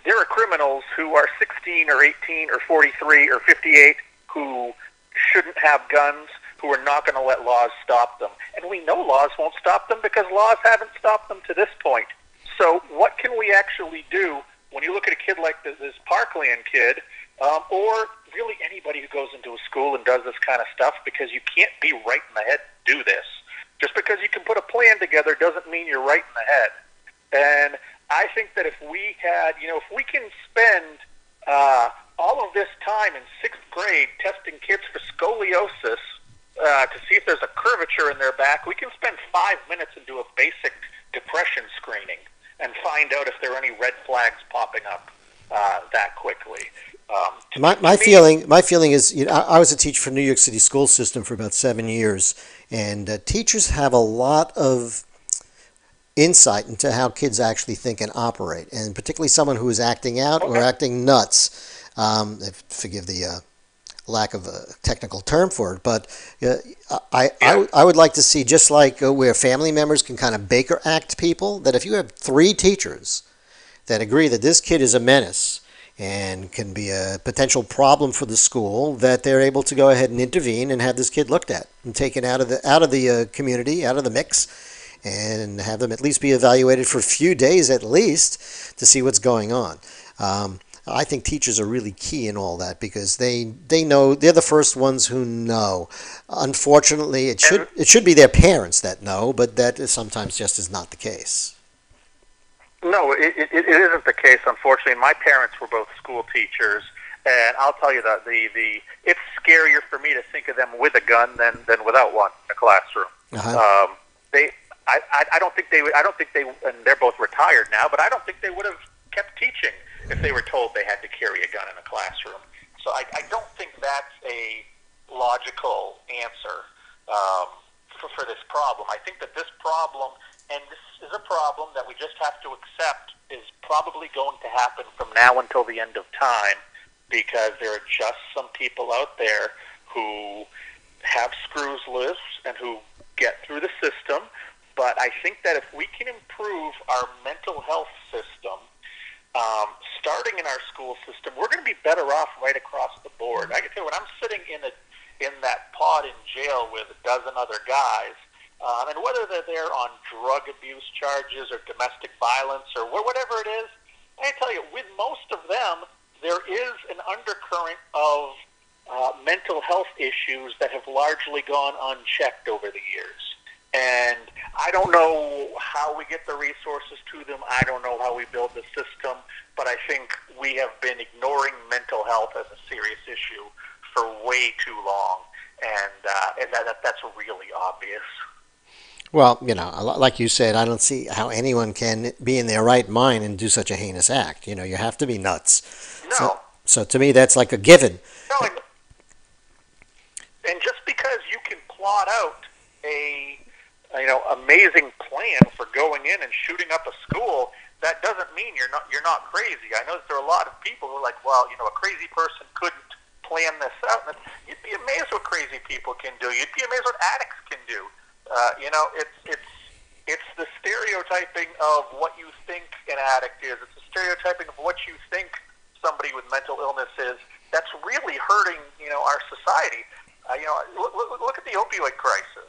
there are criminals who are 16 or 18 or 43 or 58 who shouldn't have guns, who are not going to let laws stop them. And we know laws won't stop them because laws haven't stopped them to this point. So what can we actually do when you look at a kid like this Parkland kid, or really anybody who goes into a school and does this kind of stuff, because you can't be right in the head to do this. Just because you can put a plan together doesn't mean you're right in the head. And I think that if we had, if we can spend all of this time in 6th grade testing kids for scoliosis to see if there's a curvature in their back, we can spend 5 minutes and do a basic depression screening and find out if there are any red flags popping up that quickly. My feeling is, I was a teacher for New York City school system for about 7 years, and teachers have a lot of insight into how kids actually think and operate, and particularly someone who is acting out or acting nuts. Forgive the lack of a technical term for it, but I would like to see, just like where family members can kind of Baker Act people, that if you have 3 teachers that agree that this kid is a menace and can be a potential problem for the school, that they're able to go ahead and intervene and have this kid looked at and taken out of the community, out of the mix, and have them at least be evaluated for a few days at least to see what's going on. I think teachers are really key in all that, because they know, they're the first ones who know. Unfortunately, it should be their parents that know, but that sometimes just is not the case. No, it isn't the case, unfortunately. My parents were both school teachers, and I'll tell you that it's scarier for me to think of them with a gun than without one in a classroom. I don't think they, and they're both retired now, but I don't think they would have kept teaching if they were told they had to carry a gun in a classroom. So I don't think that's a logical answer for this problem. I think that this problem, and this is a problem that we just have to accept, is probably going to happen from now until the end of time, because there are just some people out there who have screws loose and who get through the system. But I think that if we can improve our mental health system, starting in our school system, we're going to be better off right across the board. I can tell you, when I'm sitting in that pod in jail with a dozen other guys, and whether they're there on drug abuse charges or domestic violence or whatever it is, I can tell you, with most of them, there is an undercurrent of mental health issues that have largely gone unchecked over the years. And I don't know how we get the resources to them. I don't know how we build the system. But I think we have been ignoring mental health as a serious issue for way too long. And that's really obvious. Well, like you said, I don't see how anyone can be in their right mind and do such a heinous act. You have to be nuts. No. So to me, that's like a given. No, and just because you can plot out a amazing plan for going in and shooting up a school, that doesn't mean you're not crazy. I know that there are a lot of people who are like, well, a crazy person couldn't plan this out. And you'd be amazed what crazy people can do. You'd be amazed what addicts can do. It's the stereotyping of what you think an addict is. It's the stereotyping of what you think somebody with mental illness is. That's really hurting, our society. Look at the opioid crisis.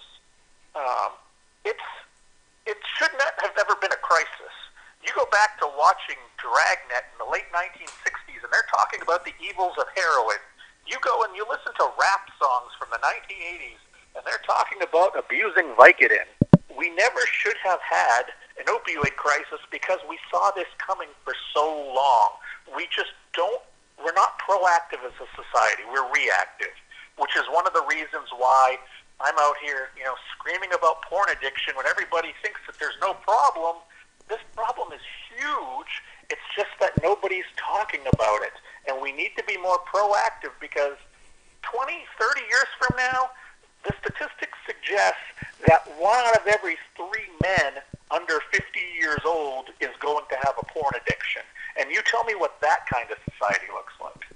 It should not have ever been a crisis. You go back to watching Dragnet in the late 1960s, and they're talking about the evils of heroin. You go and you listen to rap songs from the 1980s, and they're talking about abusing Vicodin. We never should have had an opioid crisis because we saw this coming for so long. We're not proactive as a society. We're reactive, which is one of the reasons why I'm out here, screaming about porn addiction when everybody thinks that there's no problem. This problem is huge. It's just that nobody's talking about it. And we need to be more proactive, because 20, 30 years from now, the statistics suggest that 1 out of every 3 men under 50 years old is going to have a porn addiction. And you tell me what that kind of society looks like.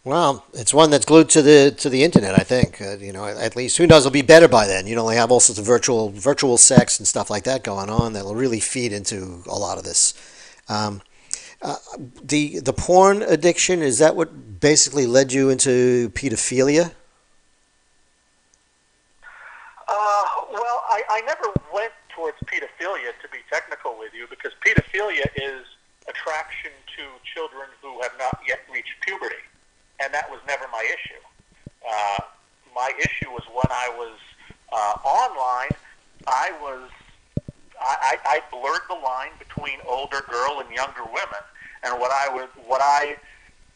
Well, it's one that's glued to the internet, I think. At least, who knows, it'll be better by then. They have all sorts of virtual sex and stuff like that going on that'll really feed into a lot of this. The porn addiction, is that what basically led you into pedophilia? Well, I never went towards pedophilia, to be technical with you, because pedophilia is attraction to children who have not yet reached puberty. And that was never my issue. My issue was when I was online. I blurred the line between older girl and younger women. And what I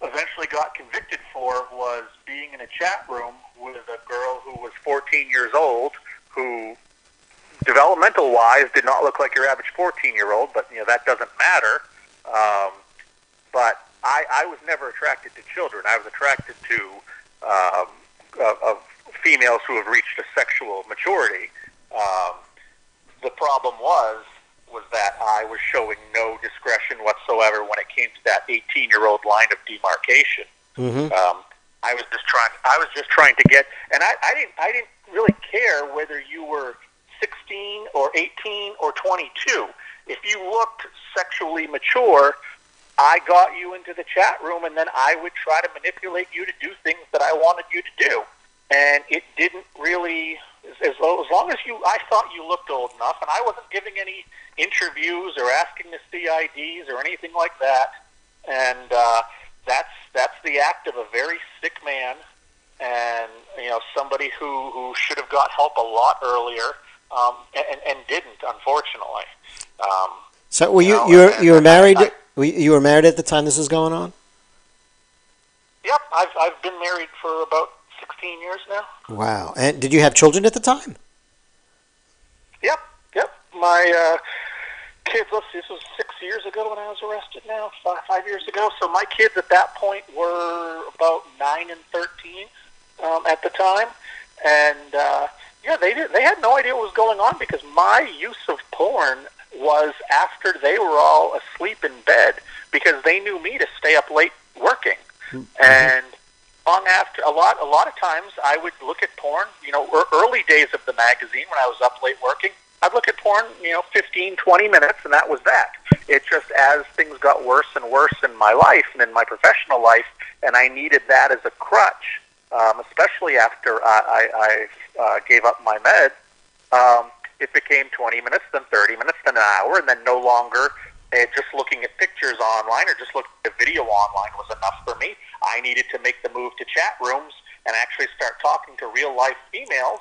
eventually got convicted for was being in a chat room with a girl who was 14 years old, who developmental-wise did not look like your average 14-year-old, but that doesn't matter. But I was never attracted to children. I was attracted to females who have reached a sexual maturity. The problem was was that I was showing no discretion whatsoever when it came to that 18-year-old line of demarcation. Mm-hmm. I was just trying to get, and I didn't really care whether you were 16 or 18 or 22. If you looked sexually mature, I got you into the chat room, and then I would try to manipulate you to do things that I wanted you to do. And it didn't really, as long as I thought you looked old enough, and I wasn't giving any interviews or asking to see IDs or anything like that. And that's the act of a very sick man, and somebody who should have got help a lot earlier, and didn't, unfortunately. So you were married? You were married at the time this was going on? Yep, I've been married for about 16 years now. Wow. And did you have children at the time? Yep. My kids, this was 6 years ago when I was arrested now, 5 years ago. So my kids at that point were about 9 and 13 at the time. And, they had no idea what was going on, because my use of porn was after they were all asleep in bed, because they knew me to stay up late working. Mm-hmm. And long after, a lot of times I would look at porn, early days of the magazine when I was up late working, I'd look at porn, 15, 20 minutes, and that was that. It just, as things got worse and worse in my life and in my professional life, and I needed that as a crutch, especially after I gave up my meds, it became 20 minutes, then 30 minutes, then an hour, and then no longer just looking at pictures online or just looking at video online was enough for me. I needed to make the move to chat rooms and actually start talking to real-life females.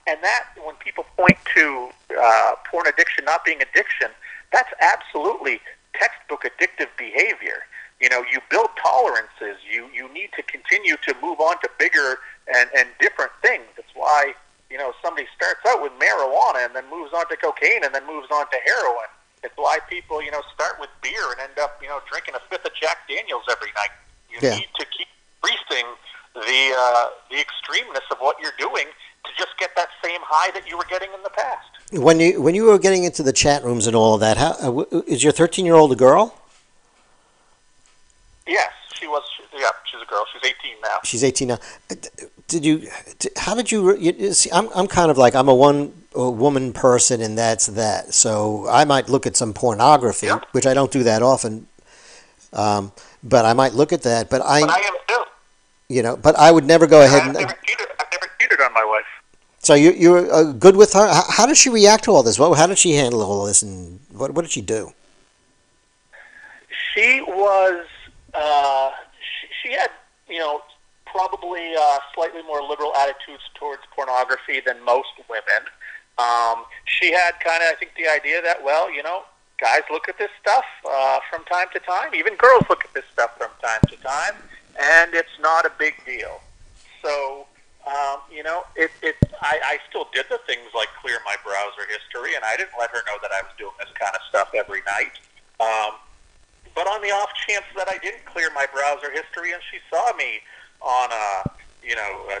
And that, when people point to porn addiction not being addiction, that's absolutely textbook addictive behavior. You build tolerances. You need to continue to move on to bigger and different things. That's why, somebody starts out with marijuana and then moves on to cocaine and then moves on to heroin. It's why people, start with beer and end up, drinking a fifth of Jack Daniels every night. You need to keep increasing the extremeness of what you're doing to just get that same high that you were getting in the past. When you were getting into the chat rooms and all of that, is your 13-year-old a girl? Yes, she was. Yeah, she's a girl. She's 18 now. She's 18 now. How did you see, I'm kind of like, I'm a one-woman person, and that's that. So I might look at some pornography, which I don't do that often. But I might look at that. But I am too. But I would never go ahead and... I've never cheated on my wife. So you're good with her? How did she react to all this? How did she handle all this, and what did she do? She was... she had, probably slightly more liberal attitudes towards pornography than most women. She had kind of, I think, the idea that, guys look at this stuff from time to time. Even girls look at this stuff from time to time, and it's not a big deal. So, I still did the things like clear my browser history, and I didn't let her know that I was doing this kind of stuff every night. But on the off chance that I didn't clear my browser history and she saw me on a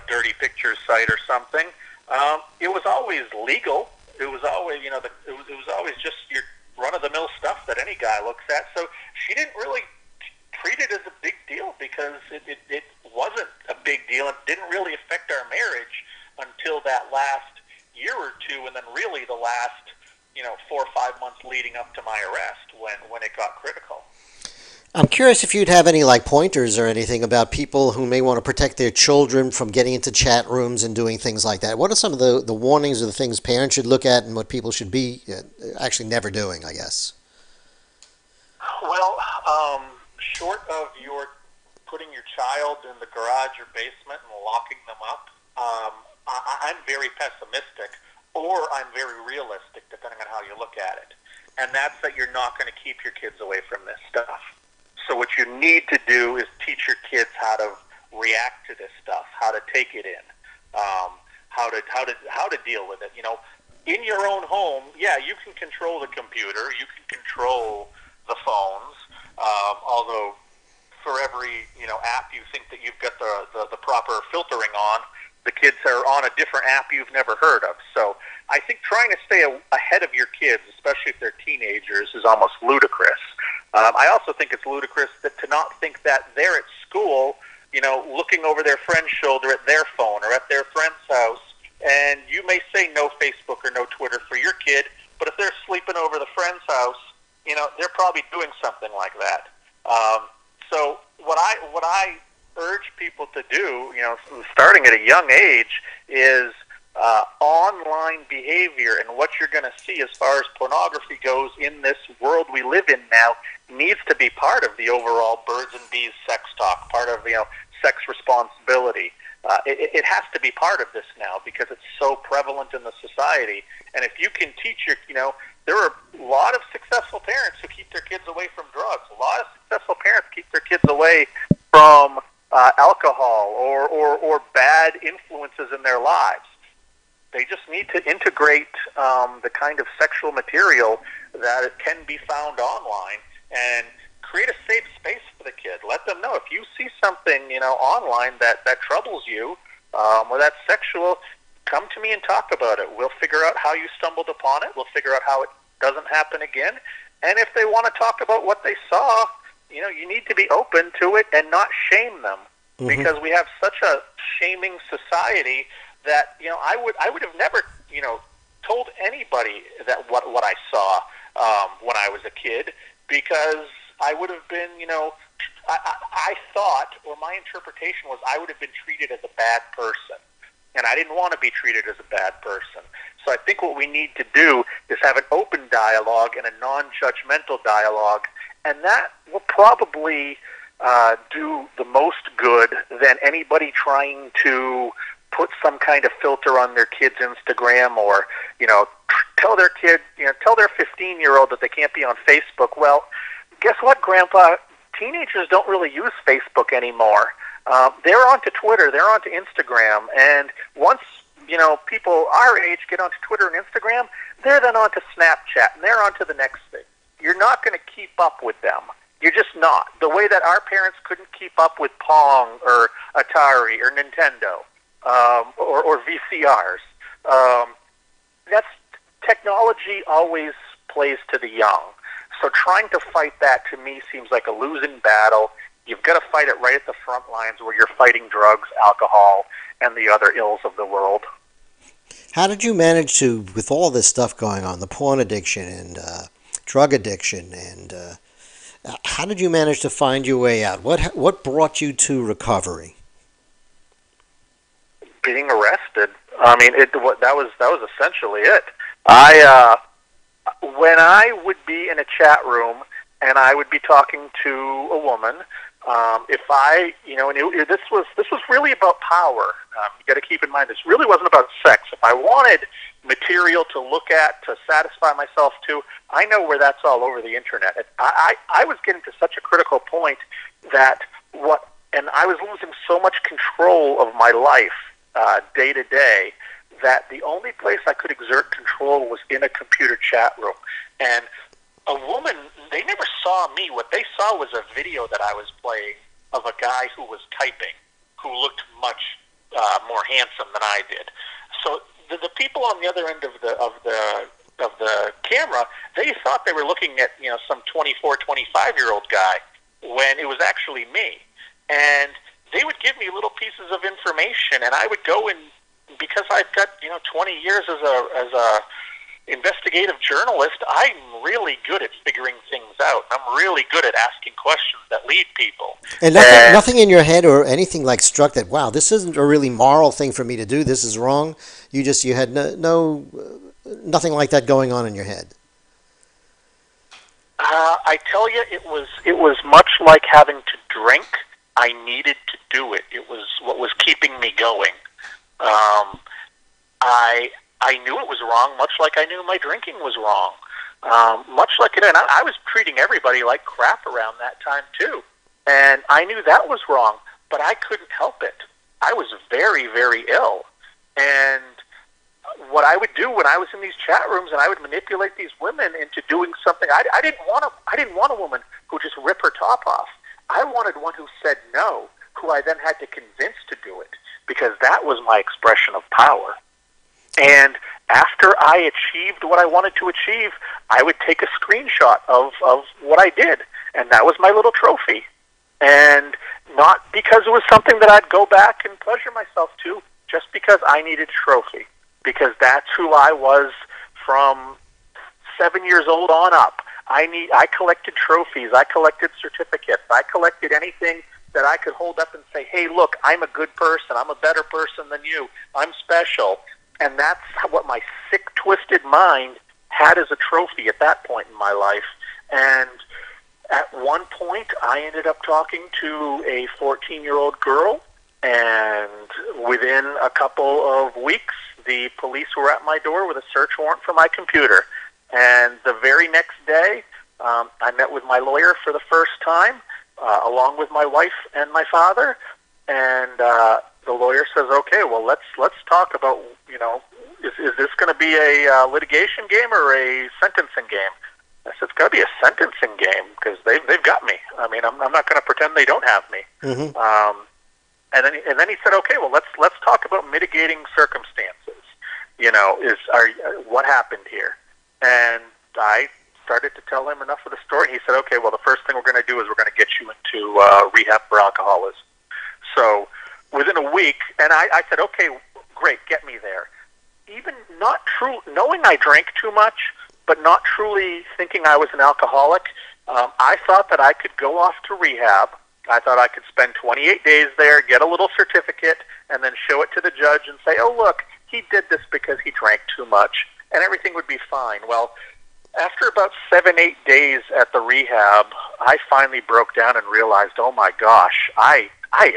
dirty pictures site or something, it was always legal. It was always, it was always just your run-of-the-mill stuff that any guy looks at. So she didn't really treat it as a big deal, because it wasn't a big deal. It didn't really affect our marriage until that last year or two, and then really the last 4 or 5 months leading up to my arrest when it got critical. I'm curious if you'd have any pointers or anything about people who may want to protect their children from getting into chat rooms and doing things like that. What are some of the warnings or the things parents should look at, and what people should be actually never doing, I guess? Well, short of your putting your child in the garage or basement and locking them up, I'm very pessimistic, or I'm very realistic, depending on how you look at it. And that's that you're not going to keep your kids away from this stuff. So what you need to do is teach your kids how to react to this stuff, how to take it in, how to deal with it. In your own home, you can control the computer, you can control the phones. Although for every app you think that you've got the proper filtering on, the kids are on a different app you've never heard of. So I think trying to stay ahead of your kids, especially if they're teenagers, is almost ludicrous. I also think it's ludicrous to not think that they're at school, looking over their friend's shoulder at their phone or at their friend's house, and you may say no Facebook or no Twitter for your kid, but if they're sleeping over the friend's house, they're probably doing something like that. So what I urge people to do, starting at a young age, is online behavior, and what you're going to see as far as pornography goes in this world we live in now needs to be part of the overall birds and bees sex talk, part of sex responsibility. It has to be part of this now because it's so prevalent in the society. And if you can teach there are a lot of successful parents who keep their kids away from drugs. A lot of successful parents keep their kids away from alcohol or bad influences in their lives. They just need to integrate the kind of sexual material that it can be found online and create a safe space for the kid. Let them know if you see something online that troubles you or that's sexual, come to me and talk about it. We'll figure out how you stumbled upon it. We'll figure out how it doesn't happen again. And if they want to talk about what they saw, you need to be open to it and not shame them, because we have such a shaming society that I would have never told anybody that what I saw when I was a kid, because I would have been I thought, or my interpretation was, I would have been treated as a bad person, and I didn't want to be treated as a bad person. So I think what we need to do is have an open dialogue and a non-judgmental dialogue, and that will probably do the most good than anybody trying to put some kind of filter on their kid's Instagram, or tell their kid, tell their 15-year-old that they can't be on Facebook. Well, guess what, Grandpa? Teenagers don't really use Facebook anymore. They're onto Twitter, they're onto Instagram, and once people our age get onto Twitter and Instagram, they're then onto Snapchat, and they're onto the next thing. You're not going to keep up with them. You're just not. The way that our parents couldn't keep up with Pong or Atari or Nintendo or VCRs. That's technology always plays to the young. So trying to fight that, to me, seems like a losing battle. You've got to fight it right at the front lines where you're fighting drugs, alcohol, and the other ills of the world. How did you manage to, with all this stuff going on, the porn addiction and drug addiction, and how did you manage to find your way out? What brought you to recovery? Being arrested. I mean, that was essentially it. When I would be in a chat room and I would be talking to a woman, if I, and this was really about power. You got to keep in mind, this really wasn't about sex. If I wanted material to look at, to satisfy myself to, I know where that's all over the internet. I was getting to such a critical point that and I was losing so much control of my life day to day, that the only place I could exert control was in a computer chat room. And a woman, they never saw me. What they saw was a video that I was playing of a guy who was typing, who looked much more handsome than I did. So the people on the other end of the camera, they thought they were looking at some 24, 25-year-old guy, when it was actually me. And they would give me little pieces of information, and I would go and, because I've got 20 years as a investigative journalist, I'm really good at figuring things out. I'm really good at asking questions that lead people. And nothing in your head or anything like struck that, wow, this isn't a really moral thing for me to do, this is wrong? You had nothing like that going on in your head? I tell you, it was much like having to drink. I needed to do it. It was what was keeping me going. I knew it was wrong, much like I knew my drinking was wrong. Much like it, and I was treating everybody like crap around that time too. And I knew that was wrong, but I couldn't help it. I was very, very ill. And what I would do when I was in these chat rooms, and I would manipulate these women into doing something, I didn't want a woman who just ripped her top off. I wanted one who said no, who I then had to convince to do it, because that was my expression of power. And after I achieved what I wanted to achieve, I would take a screenshot of what I did, and that was my little trophy. And not because it was something that I'd go back and pleasure myself to, just because I needed a trophy, because that's who I was from 7 years old on up. I collected trophies, I collected certificates, I collected anything that I could hold up and say, hey, look, I'm a good person, I'm a better person than you, I'm special. And that's what my sick, twisted mind had as a trophy at that point in my life. And at one point, I ended up talking to a 14-year-old girl, and within a couple of weeks, the police were at my door with a search warrant for my computer. And the very next day, I met with my lawyer for the first time, along with my wife and my father. And the lawyer says, "Okay, well, let's talk about, is this going to be a litigation game or a sentencing game?" I said, "It's got to be a sentencing game because they've got me. I mean, I'm not going to pretend they don't have me." Mm-hmm. And then he said, "Okay, well, let's talk about mitigating circumstances. What happened here?" And I started to tell him enough of the story. He said, "Okay, well, the first thing we're going to do is we're going to get you into rehab for alcoholism." So within a week, and I said, "Okay, great, get me there." Even knowing I drank too much, but not truly thinking I was an alcoholic, I thought that I could go off to rehab. I thought I could spend 28 days there, get a little certificate, and then show it to the judge and say, "Oh, look, he did this because he drank too much," and everything would be fine. Well, after about 7-8 days at the rehab, I finally broke down and realized, oh my gosh, I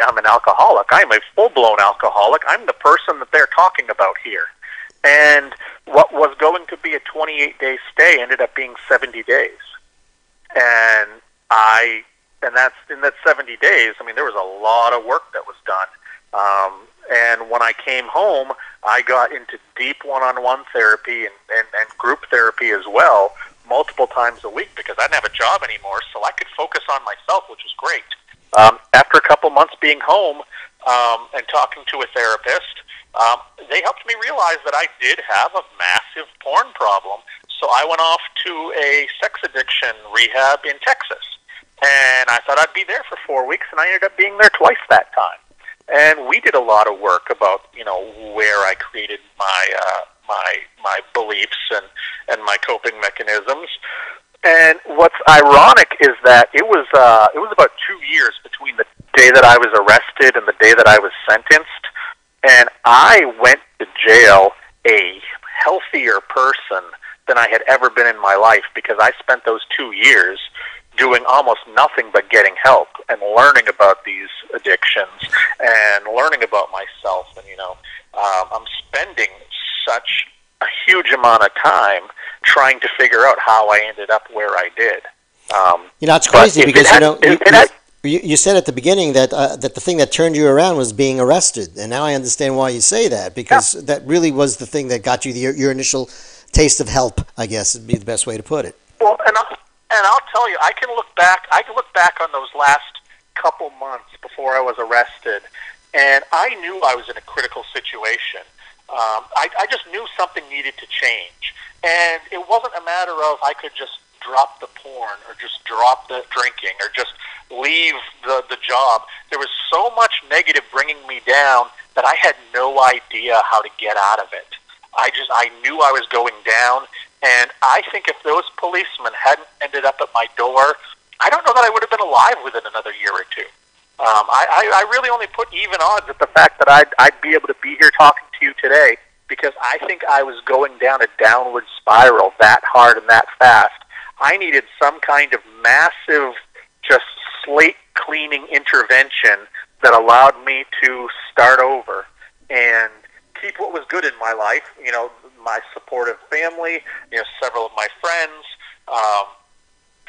am an alcoholic. I'm a full-blown alcoholic. I'm the person that they're talking about here. And what was going to be a 28-day stay ended up being 70 days. And that's in that 70 days, I mean, there was a lot of work that was done. And when I came home, I got into deep one-on-one therapy and group therapy as well, multiple times a week, because I didn't have a job anymore, so I could focus on myself, which was great. After a couple months being home and talking to a therapist, they helped me realize that I did have a massive porn problem. So I went off to a sex addiction rehab in Texas. And I thought I'd be there for 4 weeks, and I ended up being there twice that time. And we did a lot of work about, where I created my beliefs and my coping mechanisms. And what's ironic is that it was about 2 years between the day that I was arrested and the day that I was sentenced. And I went to jail a healthier person than I had ever been in my life, because I spent those 2 years doing almost nothing but getting help and learning about these addictions and learning about myself. And, I'm spending such a huge amount of time trying to figure out how I ended up where I did. It's crazy because, you said at the beginning that that the thing that turned you around was being arrested, and now I understand why you say that, because that really was the thing that got you your initial taste of help, I guess would be the best way to put it. Well, and I'll tell you, I can look back on those last couple months before I was arrested, and I knew I was in a critical situation. I just knew something needed to change, and it wasn't a matter of I could just drop the porn or just drop the drinking or just leave the job. There was so much negative bringing me down that I had no idea how to get out of it. I knew I was going down, and I think if those policemen hadn't ended up at my door, I don't know that I would have been alive within another year or two. I really only put even odds at the fact that I'd be able to be here talking to you today, because I think I was going down a downward spiral that hard and that fast. I needed some kind of massive, just slate cleaning intervention that allowed me to start over and keep what was good in my life, my supportive family, several of my friends,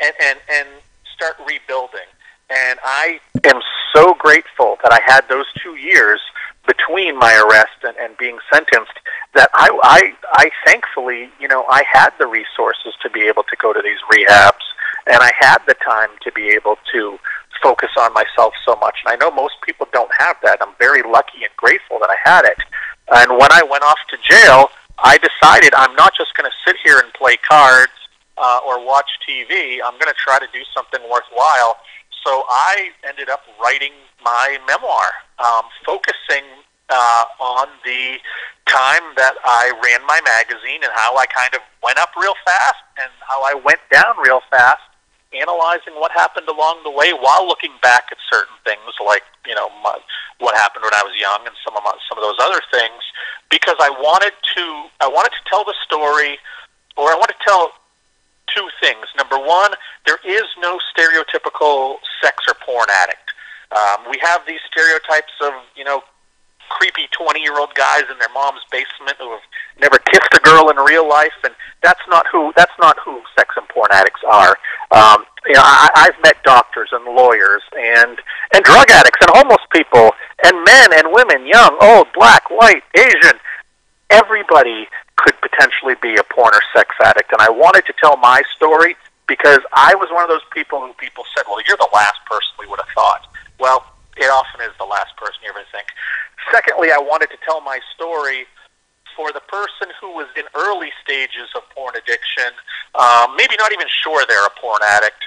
and start rebuilding. And I am so grateful that I had those 2 years between my arrest and being sentenced, that I thankfully, I had the resources to be able to go to these rehabs, and I had the time to be able to focus on myself so much. And I know most people don't have that. I'm very lucky and grateful that I had it. And when I went off to jail, I decided I'm not just going to sit here and play cards or watch TV. I'm going to try to do something worthwhile. So I ended up writing my memoir, focusing on the time that I ran my magazine and how I kind of went up real fast and how I went down real fast, analyzing what happened along the way while looking back at certain things like, what happened when I was young and some of those other things, because I wanted to tell the story, or I want to tell two things. Number one, there is no stereotypical sex or porn addict. We have these stereotypes of, creepy 20-year-old guys in their mom's basement who have never kissed a girl in real life, and that's not who sex and porn addicts are. I've met doctors and lawyers and drug addicts and homeless people and men and women, young, old, black, white, Asian. Everybody could potentially be a porn or sex addict, and I wanted to tell my story because I was one of those people who people said, well, you're the last person we would have thought. Well, it often is the last person you ever think. Secondly, I wanted to tell my story for the person who was in early stages of porn addiction, maybe not even sure they're a porn addict,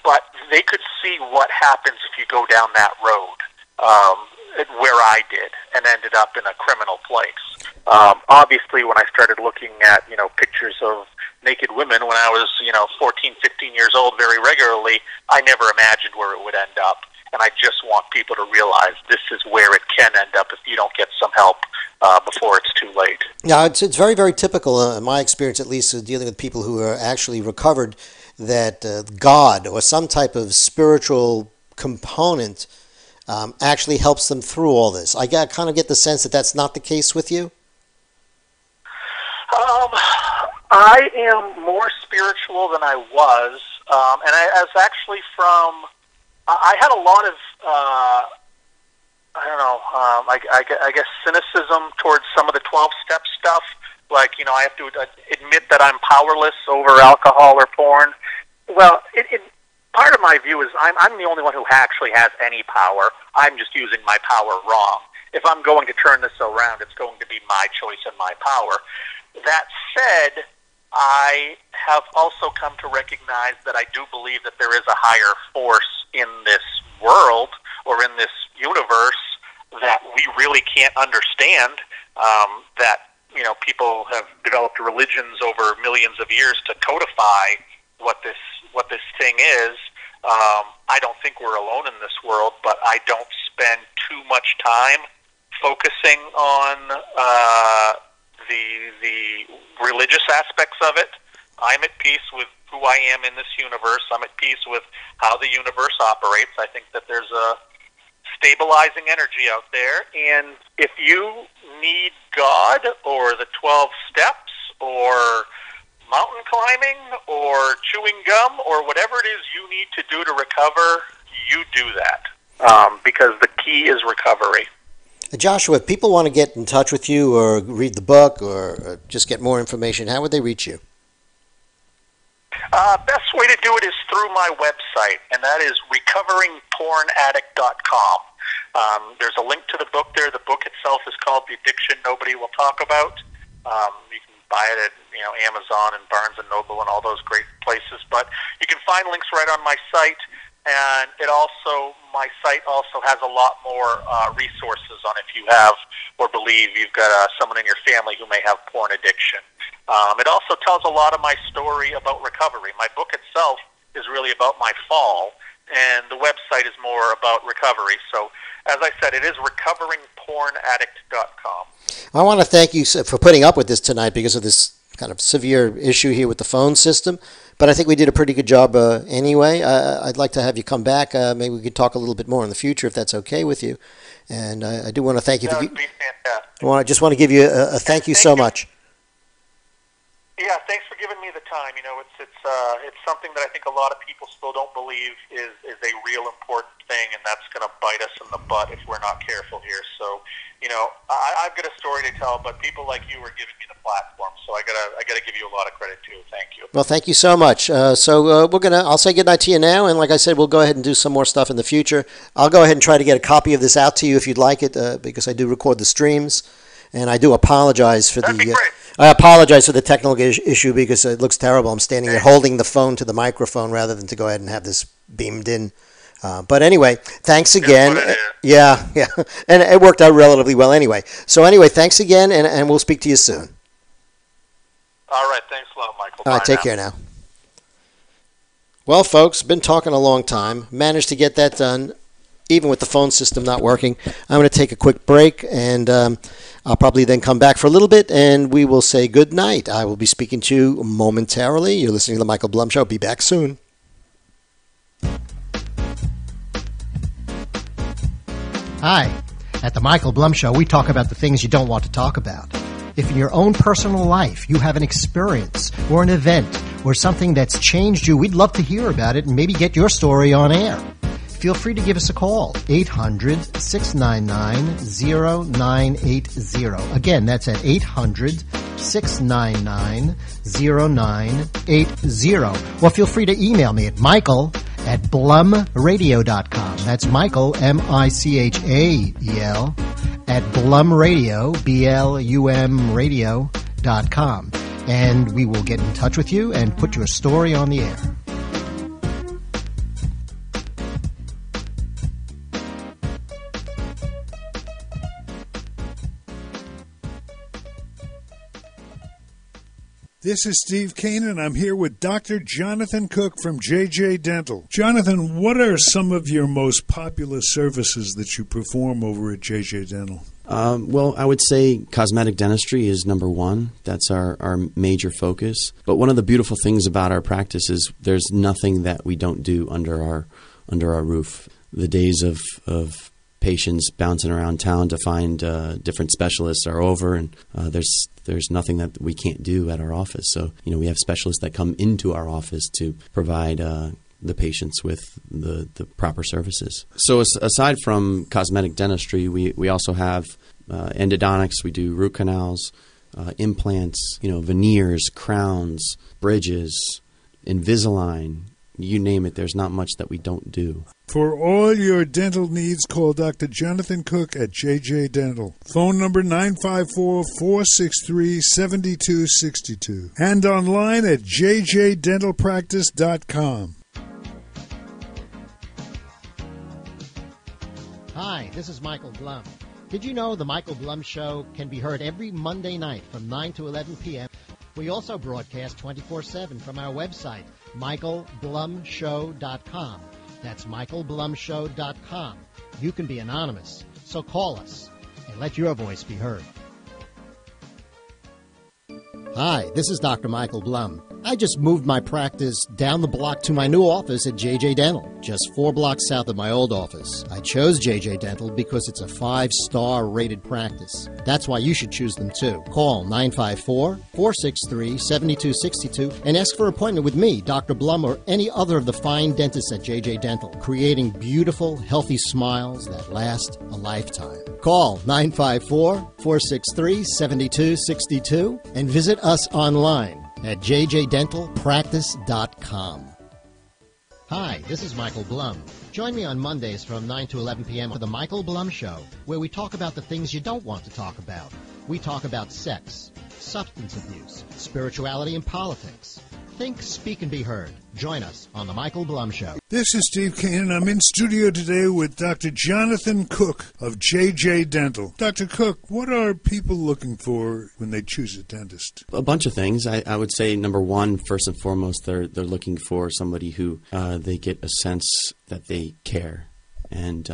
but they could see what happens if you go down that road, where I did, and ended up in a criminal place. Obviously, when I started looking at, pictures of naked women when I was, 14, 15 years old very regularly, I never imagined where it would end up. And I just want people to realize this is where it can end up if you don't get some help before it's too late. Yeah, it's very, very typical, in my experience at least, dealing with people who are actually recovered, that God or some type of spiritual component actually helps them through all this. I kind of get the sense that that's not the case with you. I am more spiritual than I was, and I was actually from... I had a lot of, I guess cynicism towards some of the 12-step stuff. Like, I have to admit that I'm powerless over alcohol or porn. Well, part of my view is I'm the only one who actually has any power. I'm just using my power wrong. If I'm going to turn this around, it's going to be my choice and my power. That said, I have also come to recognize that I do believe that there is a higher force in this world or in this universe that we really can't understand, that, people have developed religions over millions of years to codify what this thing is. I don't think we're alone in this world, but I don't spend too much time focusing on the religious aspects of it. I'm at peace with who I am in this universe. I'm at peace with how the universe operates. I think that there's a stabilizing energy out there, and if you need God or the 12 steps or mountain climbing or chewing gum or whatever it is you need to do to recover, you do that, because the key is recovery. Joshua, if people want to get in touch with you or read the book or just get more information, how would they reach you? Best way to do it is through my website, and that is recoveringpornaddict.com. There's a link to the book there. The book itself is called The Addiction Nobody Will Talk About. You can buy it at Amazon and Barnes & Noble and all those great places, but you can find links right on my site. And my site also has a lot more resources on if you have or believe you've got someone in your family who may have porn addiction. It also tells a lot of my story about recovery. My book itself is really about my fall, and the website is more about recovery. So, as I said, it is recoveringpornaddict.com. I want to thank you for putting up with this tonight because of this kind of severe issue here with the phone system. But I think we did a pretty good job anyway. I'd like to have you come back. Maybe we could talk a little bit more in the future if that's okay with you. And I do want to thank you. That would be fantastic. I just want to give you a thank you so much. Yeah, thanks for giving me the time. It's something that I think a lot of people still don't believe is a real important thing, and that's going to bite us in the butt if we're not careful here. So, I've got a story to tell, but people like you are giving me the platform, so I gotta give you a lot of credit too. Thank you. Well, thank you so much. I'll say goodnight to you now, and like I said, we'll go ahead and do some more stuff in the future. I'll go ahead and try to get a copy of this out to you if you'd like it, because I do record the streams. And I do apologize for That'd be great. I apologize for the technical issue because it looks terrible. I'm standing there holding the phone to the microphone rather than to go ahead and have this beamed in. But anyway, thanks again. Yeah. And it worked out relatively well anyway. So anyway, thanks again, and we'll speak to you soon. All right. Thanks a lot, Michael. All right, take care now. Well, folks, been talking a long time. Managed to get that done, even with the phone system not working. I'm going to take a quick break, and I'll probably then come back for a little bit, and we will say good night. I will be speaking to you momentarily. You're listening to The Michael Blum Show. Be back soon. Hi. At The Michael Blum Show, we talk about the things you don't want to talk about. If in your own personal life you have an experience or an event or something that's changed you, we'd love to hear about it and maybe get your story on air. Feel free to give us a call, 800-699-0980. Again, that's at 800-699-0980. Or feel free to email me at michael@blumradio.com. That's Michael, M-I-C-H-A-E-L, at blumradio, B-L-U-M radio.com. And we will get in touch with you and put your story on the air. This is Steve Kane, and I'm here with Dr. Jonathan Cook from JJ Dental. Jonathan, what are some of your most popular services that you perform over at JJ Dental? Well, I would say cosmetic dentistry is number one. That's our major focus. But one of the beautiful things about our practice is there's nothing that we don't do under our roof. The days of patients bouncing around town to find different specialists are over, and there's nothing that we can't do at our office. So, we have specialists that come into our office to provide the patients with the proper services. So aside from cosmetic dentistry, we also have endodontics. We do root canals, implants, veneers, crowns, bridges, Invisalign. You name it, there's not much that we don't do. For all your dental needs, call Dr. Jonathan Cook at JJ Dental. Phone number 954-463-7262. And online at jjdentalpractice.com. Hi, this is Michael Blum. Did you know The Michael Blum Show can be heard every Monday night from 9 to 11 p.m.? We also broadcast 24/7 from our website, michaelblumshow.com. That's michaelblumshow.com. You can be anonymous, so call us and let your voice be heard. Hi, this is Dr. Michael Blum. I just moved my practice down the block to my new office at JJ Dental, just 4 blocks south of my old office. I chose JJ Dental because it's a 5-star rated practice. That's why you should choose them too. Call 954-463-7262 and ask for an appointment with me, Dr. Blum, or any other of the fine dentists at JJ Dental, creating beautiful, healthy smiles that last a lifetime. Call 954-463-7262 and visit us online at jjdentalpractice.com. Hi, this is Michael Blum. Join me on Mondays from 9 to 11 p.m. for The Michael Blum Show, where we talk about the things you don't want to talk about. We talk about sex, substance abuse, spirituality, and politics. Think, speak, and be heard. Join us on The Michael Blum Show. This is Steve Kane, and I'm in studio today with Dr. Jonathan Cook of JJ Dental. Dr. Cook, what are people looking for when they choose a dentist? A bunch of things. I would say number one, first and foremost, they're looking for somebody who they get a sense that they care. And,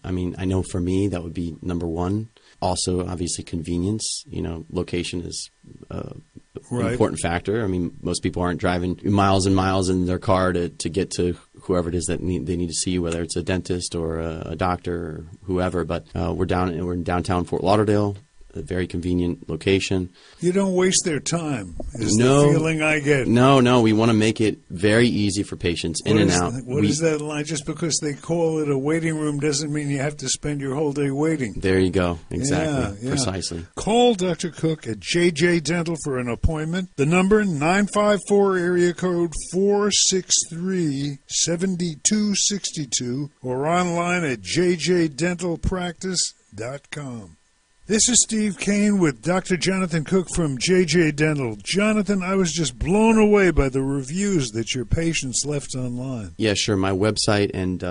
I know for me that would be number one. Also, obviously, convenience. Location is an important factor. Most people aren't driving miles and miles in their car to get to whoever it is that they need to see, whether it's a dentist or a doctor or whoever. But we're in downtown Fort Lauderdale. A very convenient location. You don't waste their time, is the feeling I get. No. We want to make it very easy for patients in and out. What is that line? Just because they call it a waiting room doesn't mean you have to spend your whole day waiting. There you go. Exactly. Yeah. Precisely. Call Dr. Cook at JJ Dental for an appointment. The number, 954 area code 463-7262, or online at jjdentalpractice.com. This is Steve Kane with Dr. Jonathan Cook from JJ Dental. Jonathan, I was just blown away by the reviews that your patients left online. Yeah, sure. My website and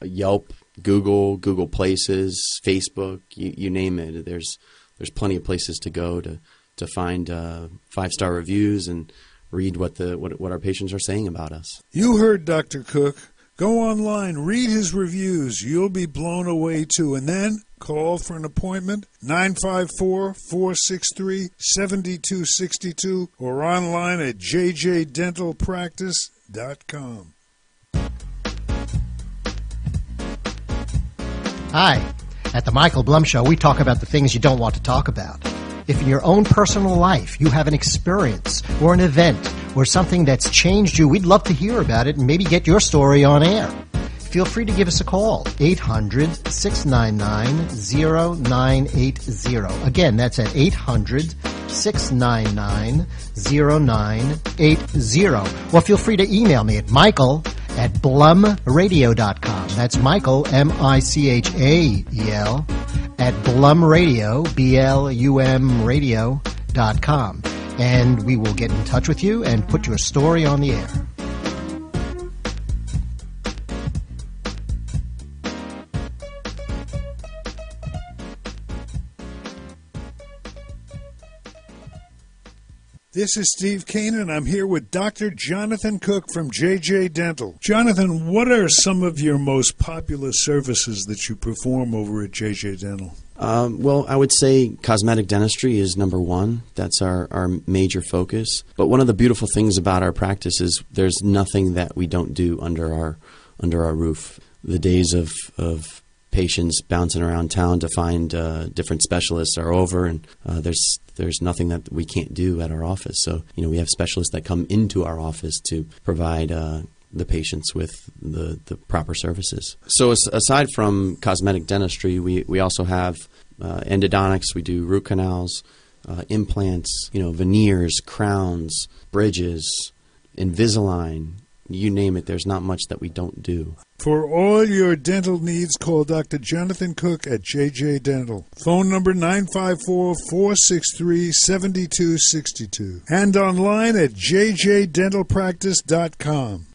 Yelp, Google Places, Facebook, you name it. There's plenty of places to go to find 5-star reviews and read what our patients are saying about us. You heard Dr. Cook. Go online, read his reviews. You'll be blown away too. And then call for an appointment, 954-463-7262, or online at jjdentalpractice.com. Hi. At the Michael Blum Show, we talk about the things you don't want to talk about. If in your own personal life you have an experience or an event or something that's changed you, we'd love to hear about it and maybe get your story on air. Feel free to give us a call, 800-699-0980. Again, that's at 800-699-0980. Or feel free to email me at michael@blumradio.com. That's Michael, M-I-C-H-A-E-L, at blumradio, B-L-U-M radio.com. And we will get in touch with you and put your story on the air. This is Steve Kane, and I'm here with Dr. Jonathan Cook from JJ Dental. Jonathan, what are some of your most popular services that you perform over at JJ Dental? Well, I would say cosmetic dentistry is number one. That's our major focus. But one of the beautiful things about our practice is there's nothing that we don't do under our roof. The days of patients bouncing around town to find different specialists are over, and there's nothing that we can't do at our office. So, we have specialists that come into our office to provide the patients with the proper services. So aside from cosmetic dentistry, we also have endodontics. We do root canals, implants, veneers, crowns, bridges, Invisalign. You name it, there's not much that we don't do. For all your dental needs, call Dr. Jonathan Cook at JJ Dental. Phone number 954-463-7262. And online at jjdentalpractice.com.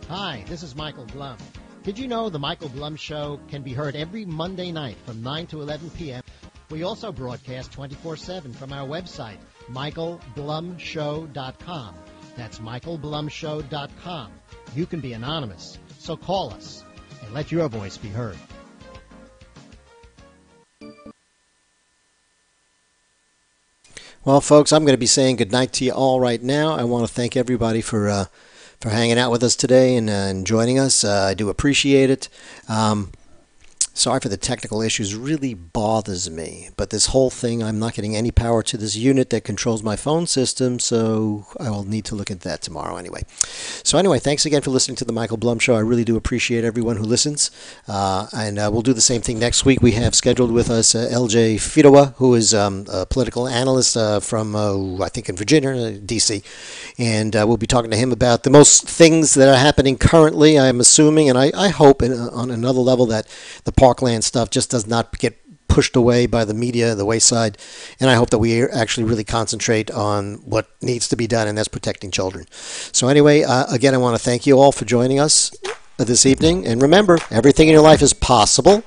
Hi, this is Michael Blum. Did you know the Michael Blum Show can be heard every Monday night from 9 to 11 p.m.? We also broadcast 24/7 from our website, michaelblumshow.com. That's michaelblumshow.com. You can be anonymous, so call us and let your voice be heard. Well, folks, I'm going to be saying goodnight to you all right now. I want to thank everybody for hanging out with us today and joining us. I do appreciate it. Sorry for the technical issues, really bothers me. But this whole thing, I'm not getting any power to this unit that controls my phone system, so I will need to look at that tomorrow anyway. So anyway, thanks again for listening to the Michael Blum Show. I really do appreciate everyone who listens. And we'll do the same thing next week. We have scheduled with us LJ Fidowa, who is a political analyst from, I think, in Virginia, D.C. And we'll be talking to him about the most things that are happening currently, I'm assuming, and I hope on another level that the Parkland stuff just does not get pushed away by the media, the wayside, and I hope that we actually really concentrate on what needs to be done, and that's protecting children. So anyway, again, I want to thank you all for joining us this evening, and remember, everything in your life is possible.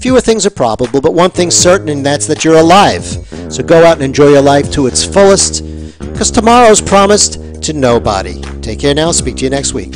Fewer things are probable, but one thing's certain, and that's that you're alive. So go out and enjoy your life to its fullest, because tomorrow's promised to nobody. Take care now. Speak to you next week.